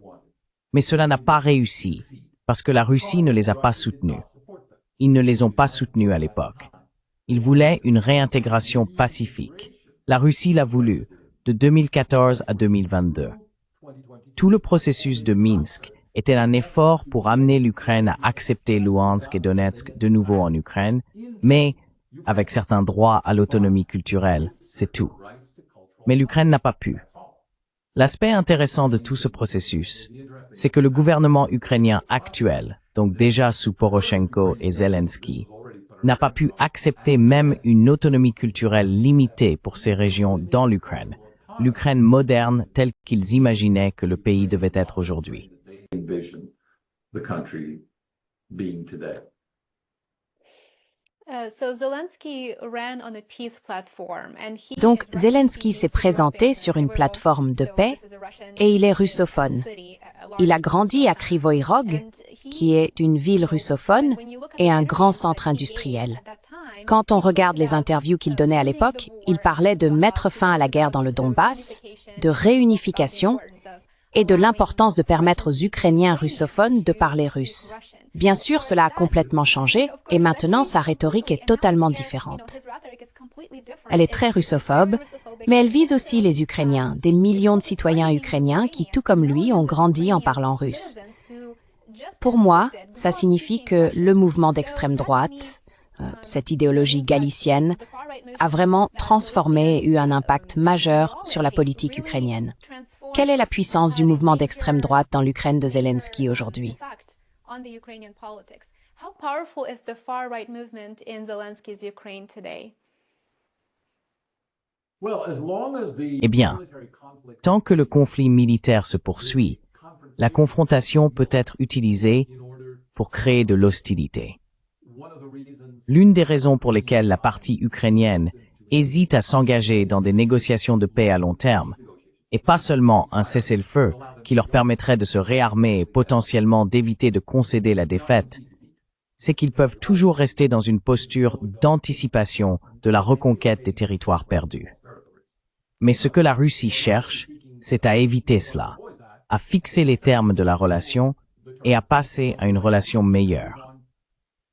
Mais cela n'a pas réussi, parce que la Russie ne les a pas soutenus. Ils ne les ont pas soutenus à l'époque. Ils voulaient une réintégration pacifique. La Russie l'a voulu, de 2014 à 2022. Tout le processus de Minsk était un effort pour amener l'Ukraine à accepter Luhansk et Donetsk de nouveau en Ukraine, mais avec certains droits à l'autonomie culturelle, c'est tout. Mais l'Ukraine n'a pas pu. L'aspect intéressant de tout ce processus, c'est que le gouvernement ukrainien actuel, donc déjà sous Poroshenko et Zelensky, n'a pas pu accepter même une autonomie culturelle limitée pour ces régions dans l'Ukraine, l'Ukraine moderne telle qu'ils imaginaient que le pays devait être aujourd'hui. Donc Zelensky s'est présenté sur une plateforme de paix et il est russophone. Il a grandi à Kryvyi Rog, qui est une ville russophone et un grand centre industriel. Quand on regarde les interviews qu'il donnait à l'époque, il parlait de mettre fin à la guerre dans le Donbass, de réunification et de l'importance de permettre aux Ukrainiens russophones de parler russe. Bien sûr, cela a complètement changé et maintenant sa rhétorique est totalement différente. Elle est très russophobe, mais elle vise aussi les Ukrainiens, des millions de citoyens ukrainiens qui, tout comme lui, ont grandi en parlant russe. Pour moi, ça signifie que le mouvement d'extrême droite, cette idéologie galicienne, a vraiment transformé et eu un impact majeur sur la politique ukrainienne. Quelle est la puissance du mouvement d'extrême droite dans l'Ukraine de Zelensky aujourd'hui? Eh bien, tant que le conflit militaire se poursuit, la confrontation peut être utilisée pour créer de l'hostilité. L'une des raisons pour lesquelles la partie ukrainienne hésite à s'engager dans des négociations de paix à long terme, et pas seulement un cessez-le-feu qui leur permettrait de se réarmer et potentiellement d'éviter de concéder la défaite, c'est qu'ils peuvent toujours rester dans une posture d'anticipation de la reconquête des territoires perdus. Mais ce que la Russie cherche, c'est à éviter cela, à fixer les termes de la relation et à passer à une relation meilleure.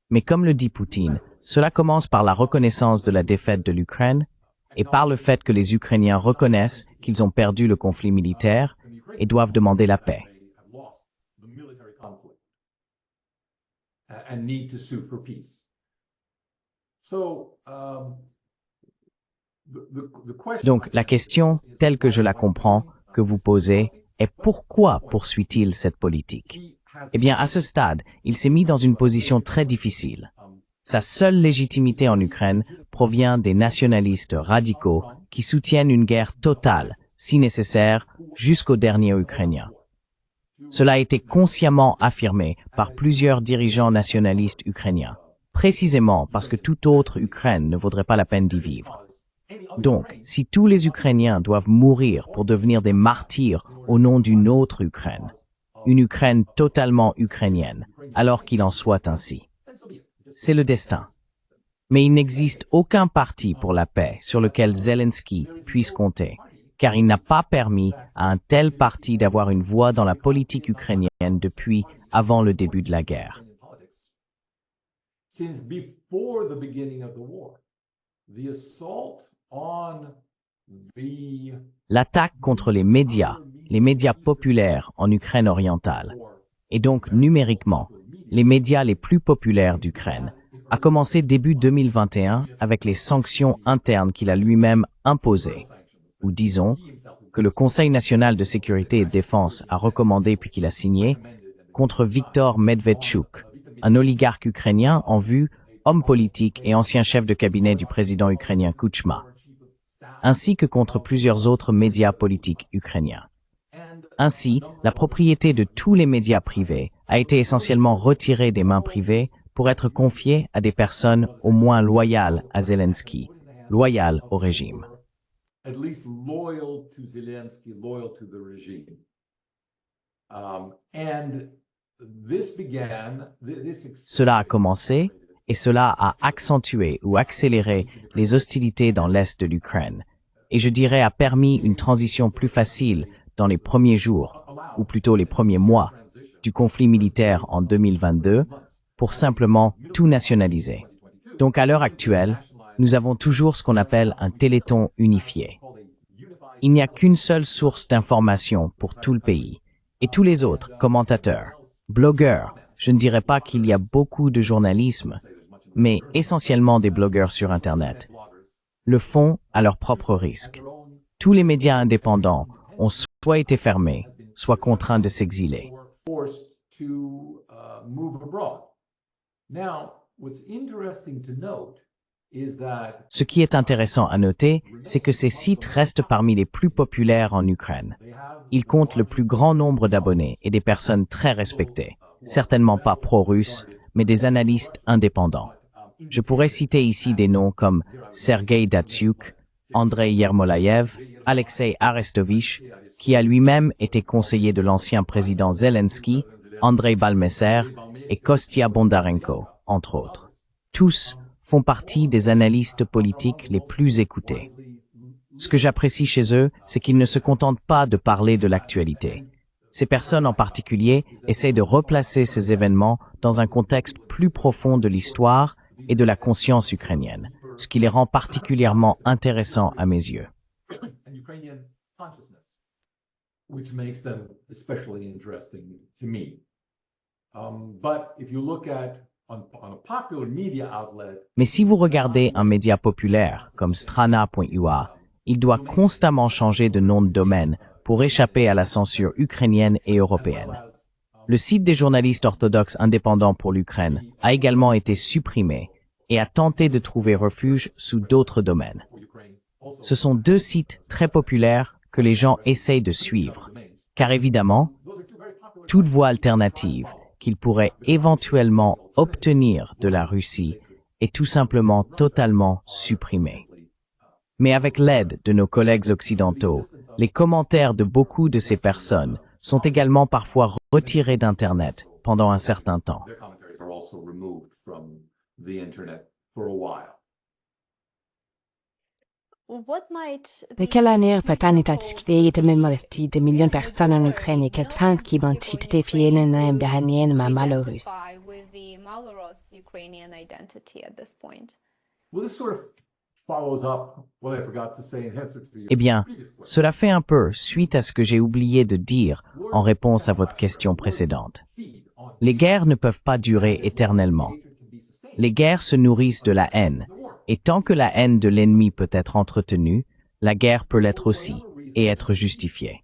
Mais comme le dit Poutine, cela commence par la reconnaissance de la défaite de l'Ukraine et par le fait que les Ukrainiens reconnaissent qu'ils ont perdu le conflit militaire et doivent demander la paix. Donc, la question, telle que je la comprends, que vous posez, est pourquoi poursuit-il cette politique? Eh bien, à ce stade, il s'est mis dans une position très difficile. Sa seule légitimité en Ukraine provient des nationalistes radicaux qui soutiennent une guerre totale, si nécessaire, jusqu'aux derniers Ukrainiens. Cela a été consciemment affirmé par plusieurs dirigeants nationalistes ukrainiens, précisément parce que toute autre Ukraine ne vaudrait pas la peine d'y vivre. Donc, si tous les Ukrainiens doivent mourir pour devenir des martyrs au nom d'une autre Ukraine, une Ukraine totalement ukrainienne, alors qu'il en soit ainsi. C'est le destin. Mais il n'existe aucun parti pour la paix sur lequel Zelensky puisse compter, car il n'a pas permis à un tel parti d'avoir une voix dans la politique ukrainienne depuis avant le début de la guerre. L'attaque contre les médias populaires en Ukraine orientale, et donc numériquement, les médias les plus populaires d'Ukraine, a commencé début 2021 avec les sanctions internes qu'il a lui-même imposées, ou disons, que le Conseil national de sécurité et de défense a recommandé puis qu'il a signé, contre Viktor Medvedchuk, un oligarque ukrainien en vue, homme politique et ancien chef de cabinet du président ukrainien Kuchma, ainsi que contre plusieurs autres médias politiques ukrainiens. Ainsi, la propriété de tous les médias privés a été essentiellement retirée des mains privées pour être confiée à des personnes au moins loyales à Zelensky, loyales au régime. Cela a commencé et cela a accentué ou accéléré les hostilités dans l'est de l'Ukraine, et je dirais a permis une transition plus facile dans les premiers jours, ou plutôt les premiers mois, du conflit militaire en 2022, pour simplement tout nationaliser. Donc à l'heure actuelle, nous avons toujours ce qu'on appelle un téléthon unifié. Il n'y a qu'une seule source d'information pour tout le pays, Et tous les autres, commentateurs, blogueurs, je ne dirais pas qu'il y a beaucoup de journalisme, mais essentiellement des blogueurs sur Internet, le font à leur propre risque. Tous les médias indépendants ont soit été fermés, soit contraints de s'exiler. Ce qui est intéressant à noter, c'est que ces sites restent parmi les plus populaires en Ukraine. Ils comptent le plus grand nombre d'abonnés et des personnes très respectées, certainement pas pro-russes, mais des analystes indépendants. Je pourrais citer ici des noms comme Sergei Datsyuk, Andrei Yermolayev, Alexei Arestovich, qui a lui-même été conseiller de l'ancien président Zelensky, Andrei Balmeser et Kostya Bondarenko, entre autres. Tous font partie des analystes politiques les plus écoutés. Ce que j'apprécie chez eux, c'est qu'ils ne se contentent pas de parler de l'actualité. Ces personnes en particulier essaient de replacer ces événements dans un contexte plus profond de l'histoire et de la conscience ukrainienne, ce qui les rend particulièrement intéressants à mes yeux. Mais si vous regardez un média populaire comme Strana.ua, il doit constamment changer de nom de domaine pour échapper à la censure ukrainienne et européenne. Le site des journalistes orthodoxes indépendants pour l'Ukraine a également été supprimé et a tenté de trouver refuge sous d'autres domaines. Ce sont deux sites très populaires que les gens essayent de suivre, car évidemment, toute voie alternative qu'ils pourraient éventuellement obtenir de la Russie est tout simplement totalement supprimée. Mais avec l'aide de nos collègues occidentaux, les commentaires de beaucoup de ces personnes sont également parfois retirés d'Internet pendant un certain temps. De quelle manière peut-on identifier des millions de personnes en Ukraine et qu'elles font qui vont s'identifier une dernière mais malheureuse? Eh bien, cela fait un peu suite à ce que j'ai oublié de dire en réponse à votre question précédente. Les guerres ne peuvent pas durer éternellement. Les guerres se nourrissent de la haine, et tant que la haine de l'ennemi peut être entretenue, la guerre peut l'être aussi, et être justifiée.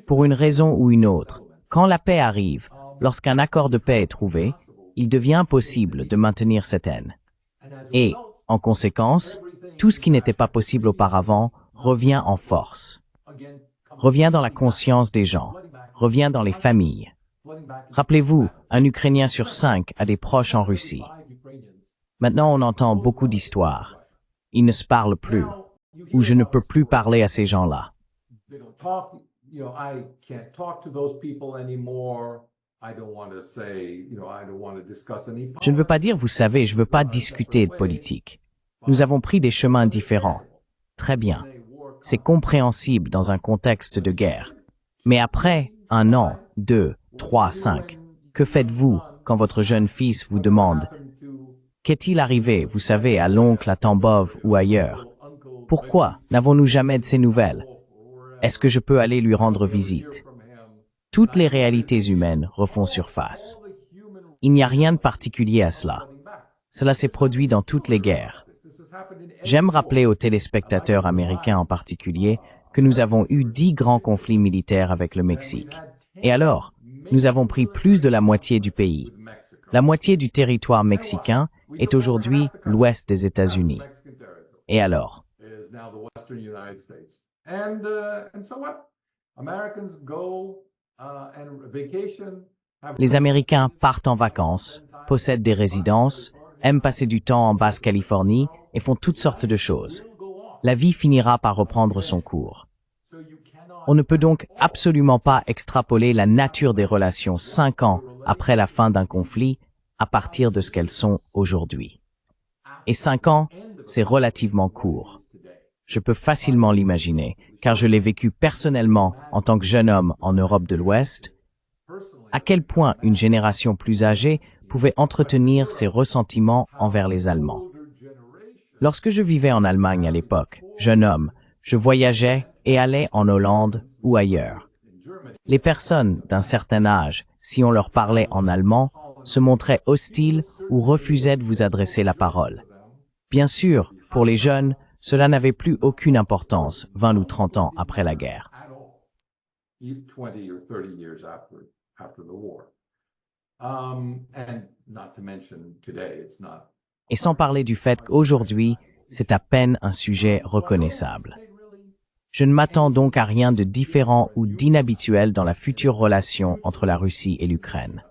Pour une raison ou une autre, quand la paix arrive, lorsqu'un accord de paix est trouvé, il devient possible de maintenir cette haine. Et, en conséquence, tout ce qui n'était pas possible auparavant revient en force, revient dans la conscience des gens, revient dans les familles. Rappelez-vous, un Ukrainien sur 5 a des proches en Russie. Maintenant, on entend beaucoup d'histoires. Ils ne se parlent plus, ou je ne peux plus parler à ces gens-là. Je ne veux pas dire, vous savez, je ne veux pas discuter de politique. Nous avons pris des chemins différents. Très bien. C'est compréhensible dans un contexte de guerre. Mais après 1 an, 2, 3, 5, que faites-vous quand votre jeune fils vous demande « Qu'est-il arrivé, vous savez, à l'oncle à Tambov ou ailleurs? Pourquoi n'avons-nous jamais de ces nouvelles? Est-ce que je peux aller lui rendre visite ?» Toutes les réalités humaines refont surface. Il n'y a rien de particulier à cela. Cela s'est produit dans toutes les guerres. J'aime rappeler aux téléspectateurs américains en particulier que nous avons eu 10 grands conflits militaires avec le Mexique. Et alors, nous avons pris plus de la moitié du pays. La moitié du territoire mexicain est aujourd'hui l'ouest des États-Unis. Et alors? Les Américains partent en vacances, possèdent des résidences, aiment passer du temps en Basse-Californie et font toutes sortes de choses. La vie finira par reprendre son cours. On ne peut donc absolument pas extrapoler la nature des relations 5 ans après la fin d'un conflit à partir de ce qu'elles sont aujourd'hui. Et 5 ans, c'est relativement court. Je peux facilement l'imaginer, car je l'ai vécu personnellement en tant que jeune homme en Europe de l'Ouest, à quel point une génération plus âgée pouvait entretenir ses ressentiments envers les Allemands. Lorsque je vivais en Allemagne à l'époque, jeune homme, je voyageais et allais en Hollande ou ailleurs. Les personnes d'un certain âge, si on leur parlait en allemand, se montraient hostiles ou refusaient de vous adresser la parole. Bien sûr, pour les jeunes, cela n'avait plus aucune importance 20 ou 30 ans après la guerre. Et sans parler du fait qu'aujourd'hui, c'est à peine un sujet reconnaissable. Je ne m'attends donc à rien de différent ou d'inhabituel dans la future relation entre la Russie et l'Ukraine.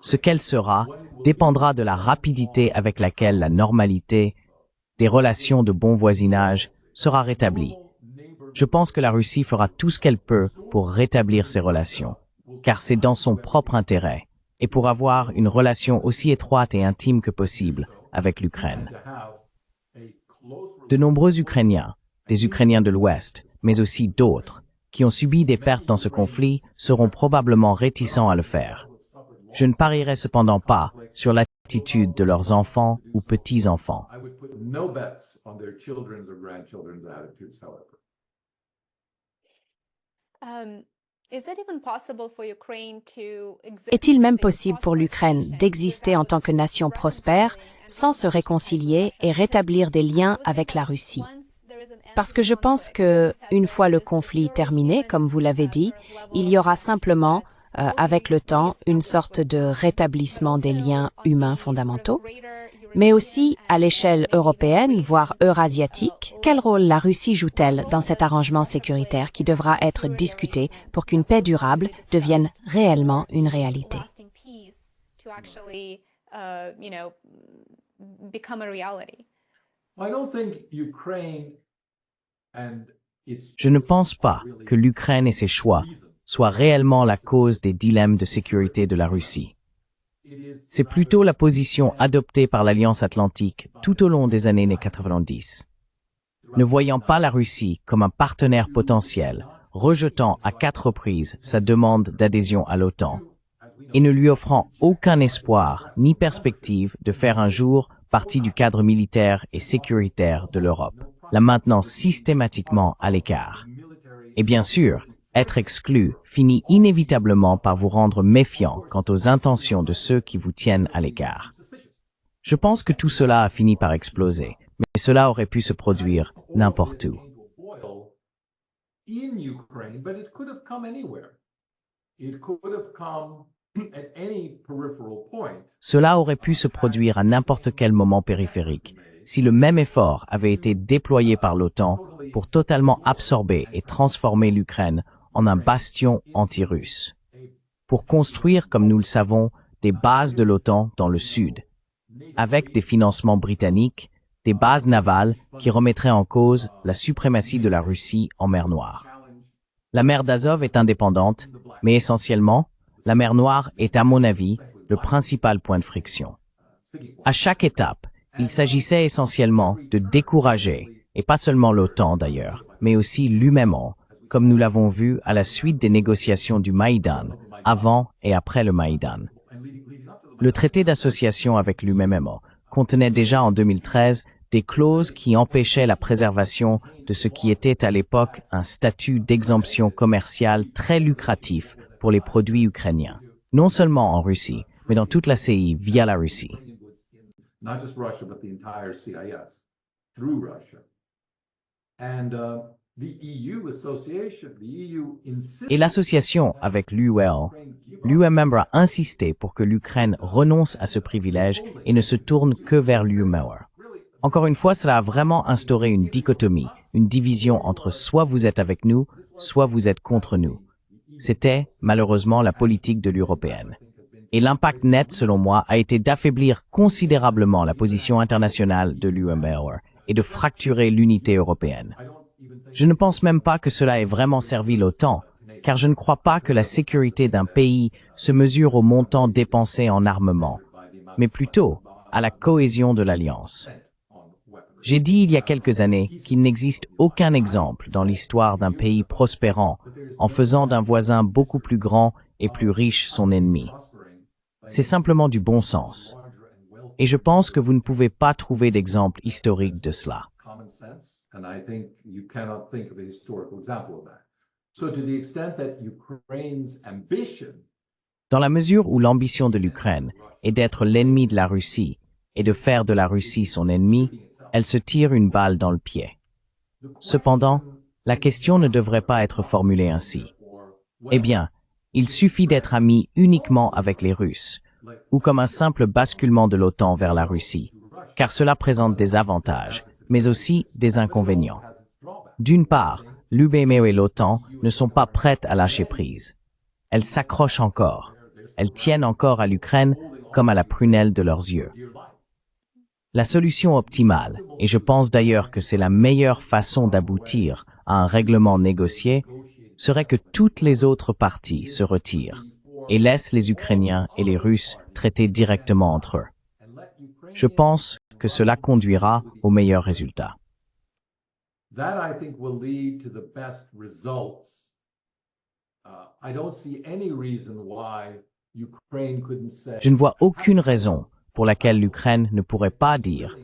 Ce qu'elle sera dépendra de la rapidité avec laquelle la normalité des relations de bon voisinage sera rétablie. Je pense que la Russie fera tout ce qu'elle peut pour rétablir ces relations, car c'est dans son propre intérêt, et pour avoir une relation aussi étroite et intime que possible avec l'Ukraine. De nombreux Ukrainiens, des Ukrainiens de l'Ouest, mais aussi d'autres, qui ont subi des pertes dans ce conflit, seront probablement réticents à le faire. Je ne parierai cependant pas sur l'attitude de leurs enfants ou petits-enfants. Est-il même possible pour l'Ukraine d'exister en tant que nation prospère sans se réconcilier et rétablir des liens avec la Russie? Parce que je pense que, une fois le conflit terminé, comme vous l'avez dit, il y aura simplement, avec le temps, une sorte de rétablissement des liens humains fondamentaux. Mais aussi, à l'échelle européenne, voire eurasiatique, quel rôle la Russie joue-t-elle dans cet arrangement sécuritaire qui devra être discuté pour qu'une paix durable devienne réellement une réalité? Je ne pense pas que l'Ukraine et ses choix soient réellement la cause des dilemmes de sécurité de la Russie. C'est plutôt la position adoptée par l'Alliance Atlantique tout au long des années 90. Ne voyant pas la Russie comme un partenaire potentiel, rejetant à 4 reprises sa demande d'adhésion à l'OTAN, et ne lui offrant aucun espoir ni perspective de faire un jour partie du cadre militaire et sécuritaire de l'Europe, la maintenant systématiquement à l'écart. Et bien sûr, être exclu finit inévitablement par vous rendre méfiant quant aux intentions de ceux qui vous tiennent à l'écart. Je pense que tout cela a fini par exploser, mais cela aurait pu se produire n'importe où. Cela aurait pu se produire à n'importe quel moment périphérique, si le même effort avait été déployé par l'OTAN pour totalement absorber et transformer l'Ukraine en un bastion anti-russe, pour construire, comme nous le savons, des bases de l'OTAN dans le sud, avec des financements britanniques, des bases navales qui remettraient en cause la suprématie de la Russie en mer Noire. La mer d'Azov est indépendante, mais essentiellement, la mer Noire est, à mon avis, le principal point de friction. À chaque étape, il s'agissait essentiellement de décourager, et pas seulement l'OTAN d'ailleurs, mais aussi l'UMMO, comme nous l'avons vu à la suite des négociations du Maïdan, avant et après le Maïdan. Le traité d'association avec l'UMMO contenait déjà en 2013 des clauses qui empêchaient la préservation de ce qui était à l'époque un statut d'exemption commerciale très lucratif pour les produits ukrainiens, non seulement en Russie, mais dans toute la CI via la Russie. Et l'association avec l'UMMO a insisté pour que l'Ukraine renonce à ce privilège et ne se tourne que vers l'UMMO. Encore une fois, cela a vraiment instauré une dichotomie, une division entre soit vous êtes avec nous, soit vous êtes contre nous. C'était, malheureusement, la politique de l'Européenne. Et l'impact net, selon moi, a été d'affaiblir considérablement la position internationale de l'UMMO et de fracturer l'unité européenne. Je ne pense même pas que cela ait vraiment servi l'OTAN, car je ne crois pas que la sécurité d'un pays se mesure au montant dépensé en armement, mais plutôt à la cohésion de l'Alliance. J'ai dit il y a quelques années qu'il n'existe aucun exemple dans l'histoire d'un pays prospérant en faisant d'un voisin beaucoup plus grand et plus riche son ennemi. C'est simplement du bon sens. Et je pense que vous ne pouvez pas trouver d'exemple historique de cela. Dans la mesure où l'ambition de l'Ukraine est d'être l'ennemi de la Russie et de faire de la Russie son ennemi, elle se tire une balle dans le pied. Cependant, la question ne devrait pas être formulée ainsi. Eh bien, il suffit d'être ami uniquement avec les Russes, ou comme un simple basculement de l'OTAN vers la Russie, car cela présente des avantages, mais aussi des inconvénients. D'une part, l'UBME et l'OTAN ne sont pas prêtes à lâcher prise. Elles s'accrochent encore. Elles tiennent encore à l'Ukraine comme à la prunelle de leurs yeux. La solution optimale, et je pense d'ailleurs que c'est la meilleure façon d'aboutir à un règlement négocié, serait que toutes les autres parties se retirent et laissent les Ukrainiens et les Russes traiter directement entre eux. Je pense que cela conduira au meilleur résultat. Je ne vois aucune raison pour laquelle l'Ukraine ne pourrait pas dire,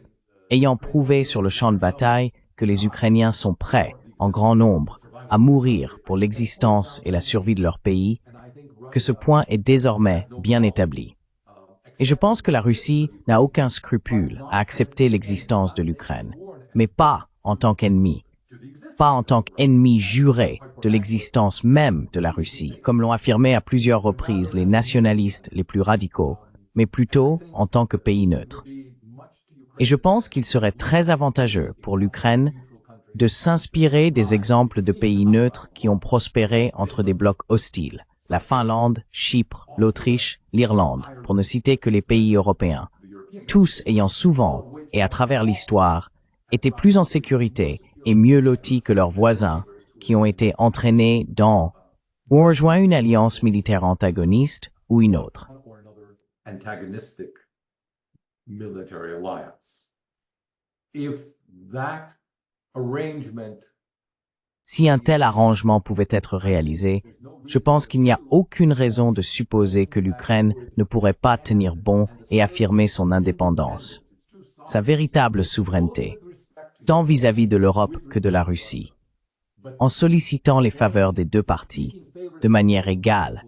ayant prouvé sur le champ de bataille que les Ukrainiens sont prêts, en grand nombre, à mourir pour l'existence et la survie de leur pays, que ce point est désormais bien établi. Et je pense que la Russie n'a aucun scrupule à accepter l'existence de l'Ukraine, mais pas en tant qu'ennemi, pas en tant qu'ennemi juré de l'existence même de la Russie, comme l'ont affirmé à plusieurs reprises les nationalistes les plus radicaux, mais plutôt en tant que pays neutre. Et je pense qu'il serait très avantageux pour l'Ukraine de s'inspirer des exemples de pays neutres qui ont prospéré entre des blocs hostiles, la Finlande, Chypre, l'Autriche, l'Irlande, pour ne citer que les pays européens, tous ayant souvent, et à travers l'histoire, été plus en sécurité et mieux lotis que leurs voisins, qui ont été entraînés dans ou ont rejoint une alliance militaire antagoniste ou une autre. Si un tel arrangement pouvait être réalisé, je pense qu'il n'y a aucune raison de supposer que l'Ukraine ne pourrait pas tenir bon et affirmer son indépendance, sa véritable souveraineté, tant vis-à-vis de l'Europe que de la Russie, en sollicitant les faveurs des deux parties, de manière égale,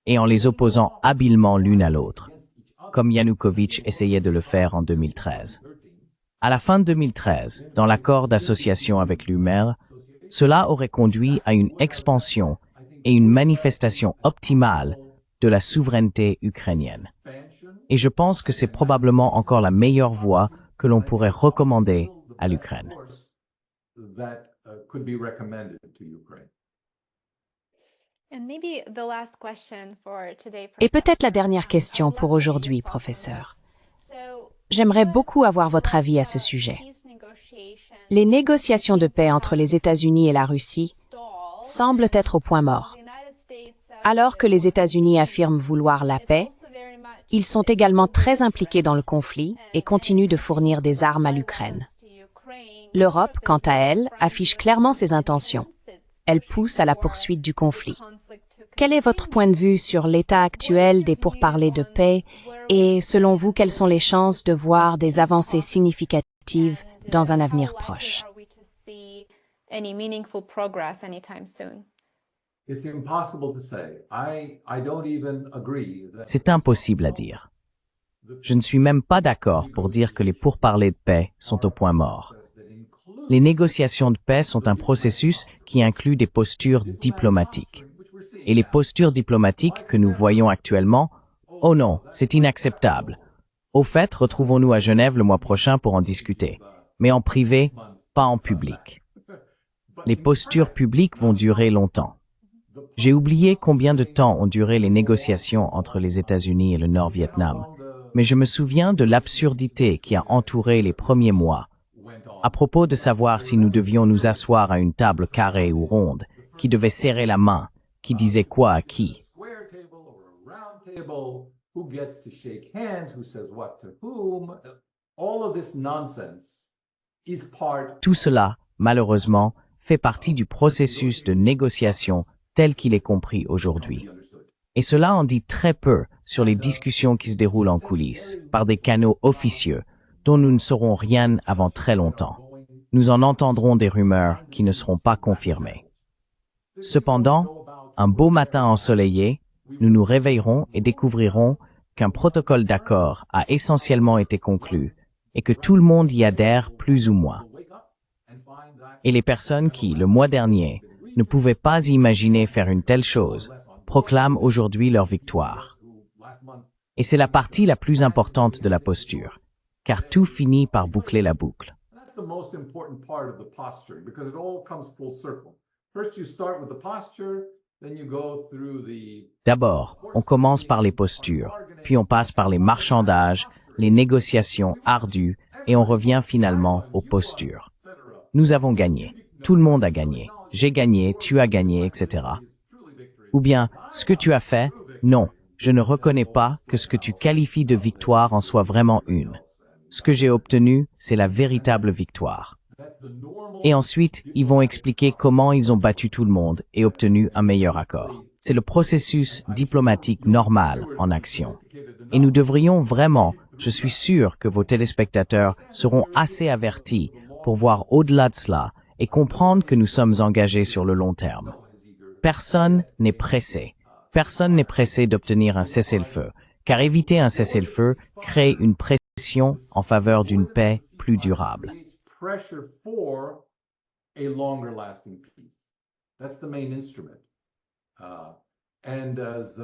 et en les opposant habilement l'une à l'autre, comme Yanukovych essayait de le faire en 2013. À la fin de 2013, dans l'accord d'association avec l'UMER, cela aurait conduit à une expansion et une manifestation optimale de la souveraineté ukrainienne. Et je pense que c'est probablement encore la meilleure voie que l'on pourrait recommander à l'Ukraine. Et peut-être la dernière question pour aujourd'hui, professeur. J'aimerais beaucoup avoir votre avis à ce sujet. Les négociations de paix entre les États-Unis et la Russie semblent être au point mort. Alors que les États-Unis affirment vouloir la paix, ils sont également très impliqués dans le conflit et continuent de fournir des armes à l'Ukraine. L'Europe, quant à elle, affiche clairement ses intentions. Elle pousse à la poursuite du conflit. Quel est votre point de vue sur l'état actuel des pourparlers de paix et, selon vous, quelles sont les chances de voir des avancées significatives dans un avenir proche? C'est impossible à dire. Je ne suis même pas d'accord pour dire que les pourparlers de paix sont au point mort. Les négociations de paix sont un processus qui inclut des postures diplomatiques. Et les postures diplomatiques que nous voyons actuellement, oh non, c'est inacceptable. Au fait, retrouvons-nous à Genève le mois prochain pour en discuter, mais en privé, pas en public. Les postures publiques vont durer longtemps. J'ai oublié combien de temps ont duré les négociations entre les États-Unis et le Nord-Vietnam, mais je me souviens de l'absurdité qui a entouré les premiers mois, à propos de savoir si nous devions nous asseoir à une table carrée ou ronde, qui devait serrer la main, qui disait quoi à qui. Tout cela, malheureusement, fait partie du processus de négociation tel qu'il est compris aujourd'hui. Et cela en dit très peu sur les discussions qui se déroulent en coulisses, par des canaux officieux, dont nous ne saurons rien avant très longtemps. Nous en entendrons des rumeurs qui ne seront pas confirmées. Cependant, un beau matin ensoleillé, nous nous réveillerons et découvrirons qu'un protocole d'accord a essentiellement été conclu et que tout le monde y adhère plus ou moins. Et les personnes qui, le mois dernier, ne pouvaient pas imaginer faire une telle chose, proclament aujourd'hui leur victoire. Et c'est la partie la plus importante de la posture, car tout finit par boucler la boucle. D'abord, on commence par les postures, puis on passe par les marchandages, les négociations ardues, et on revient finalement aux postures. Nous avons gagné. Tout le monde a gagné. J'ai gagné, tu as gagné, etc. Ou bien, ce que tu as fait, non, je ne reconnais pas que ce que tu qualifies de victoire en soit vraiment une. Ce que j'ai obtenu, c'est la véritable victoire. Et ensuite, ils vont expliquer comment ils ont battu tout le monde et obtenu un meilleur accord. C'est le processus diplomatique normal en action. Et nous devrions vraiment, je suis sûr que vos téléspectateurs seront assez avertis pour voir au-delà de cela et comprendre que nous sommes engagés sur le long terme. Personne n'est pressé. Personne n'est pressé d'obtenir un cessez-le-feu, car éviter un cessez-le-feu crée une pression en faveur d'une paix plus durable.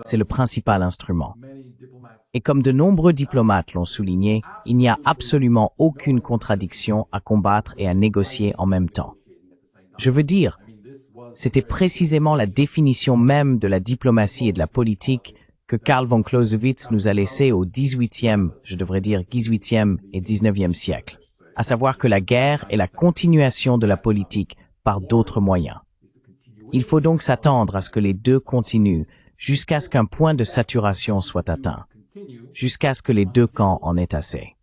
C'est le principal instrument. Et comme de nombreux diplomates l'ont souligné, il n'y a absolument aucune contradiction à combattre et à négocier en même temps. Je veux dire, c'était précisément la définition même de la diplomatie et de la politique que Karl von Clausewitz nous a laissée au XVIIIe, je devrais dire XVIIIe et XIXe siècle, à savoir que la guerre est la continuation de la politique par d'autres moyens. Il faut donc s'attendre à ce que les deux continuent jusqu'à ce qu'un point de saturation soit atteint, jusqu'à ce que les deux camps en aient assez.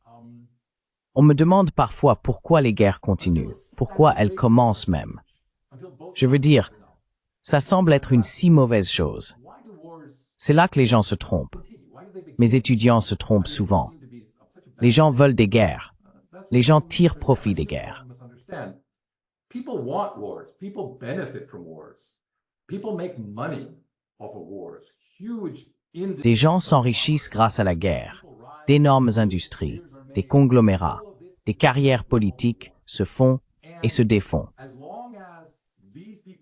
On me demande parfois pourquoi les guerres continuent, pourquoi elles commencent même. Je veux dire, ça semble être une si mauvaise chose. C'est là que les gens se trompent. Mes étudiants se trompent souvent. Les gens veulent des guerres. Les gens tirent profit des guerres. Des gens s'enrichissent grâce à la guerre. D'énormes industries, des conglomérats, des carrières politiques se font et se défont.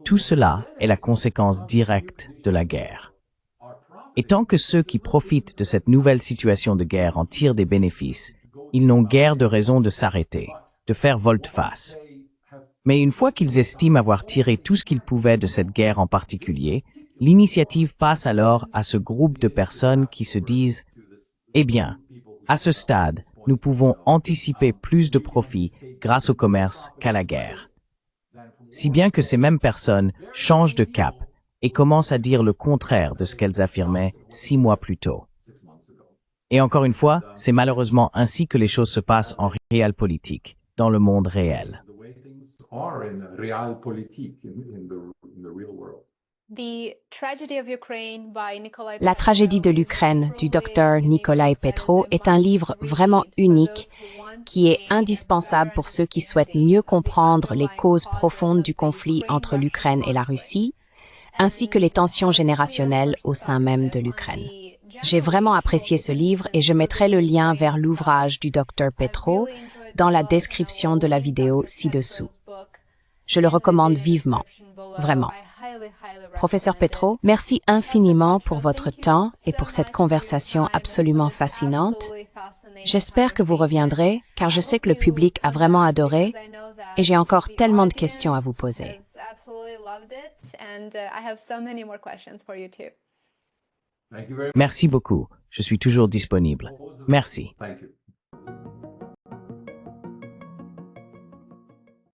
Tout cela est la conséquence directe de la guerre. Et tant que ceux qui profitent de cette nouvelle situation de guerre en tirent des bénéfices, ils n'ont guère de raison de s'arrêter, de faire volte-face. Mais une fois qu'ils estiment avoir tiré tout ce qu'ils pouvaient de cette guerre en particulier, l'initiative passe alors à ce groupe de personnes qui se disent « Eh bien, à ce stade, nous pouvons anticiper plus de profits grâce au commerce qu'à la guerre. » Si bien que ces mêmes personnes changent de cap et commencent à dire le contraire de ce qu'elles affirmaient 6 mois plus tôt. Et encore une fois, c'est malheureusement ainsi que les choses se passent en réalpolitik, dans le monde réel. La tragédie de l'Ukraine du docteur Nikolai Petro est un livre vraiment unique qui est indispensable pour ceux qui souhaitent mieux comprendre les causes profondes du conflit entre l'Ukraine et la Russie, ainsi que les tensions générationnelles au sein même de l'Ukraine. J'ai vraiment apprécié ce livre et je mettrai le lien vers l'ouvrage du docteur Petro dans la description de la vidéo ci-dessous. Je le recommande vivement, vraiment. Professeur Petro, merci infiniment pour votre temps et pour cette conversation absolument fascinante. J'espère que vous reviendrez, car je sais que le public a vraiment adoré et j'ai encore tellement de questions à vous poser. Merci beaucoup. Je suis toujours disponible. Merci.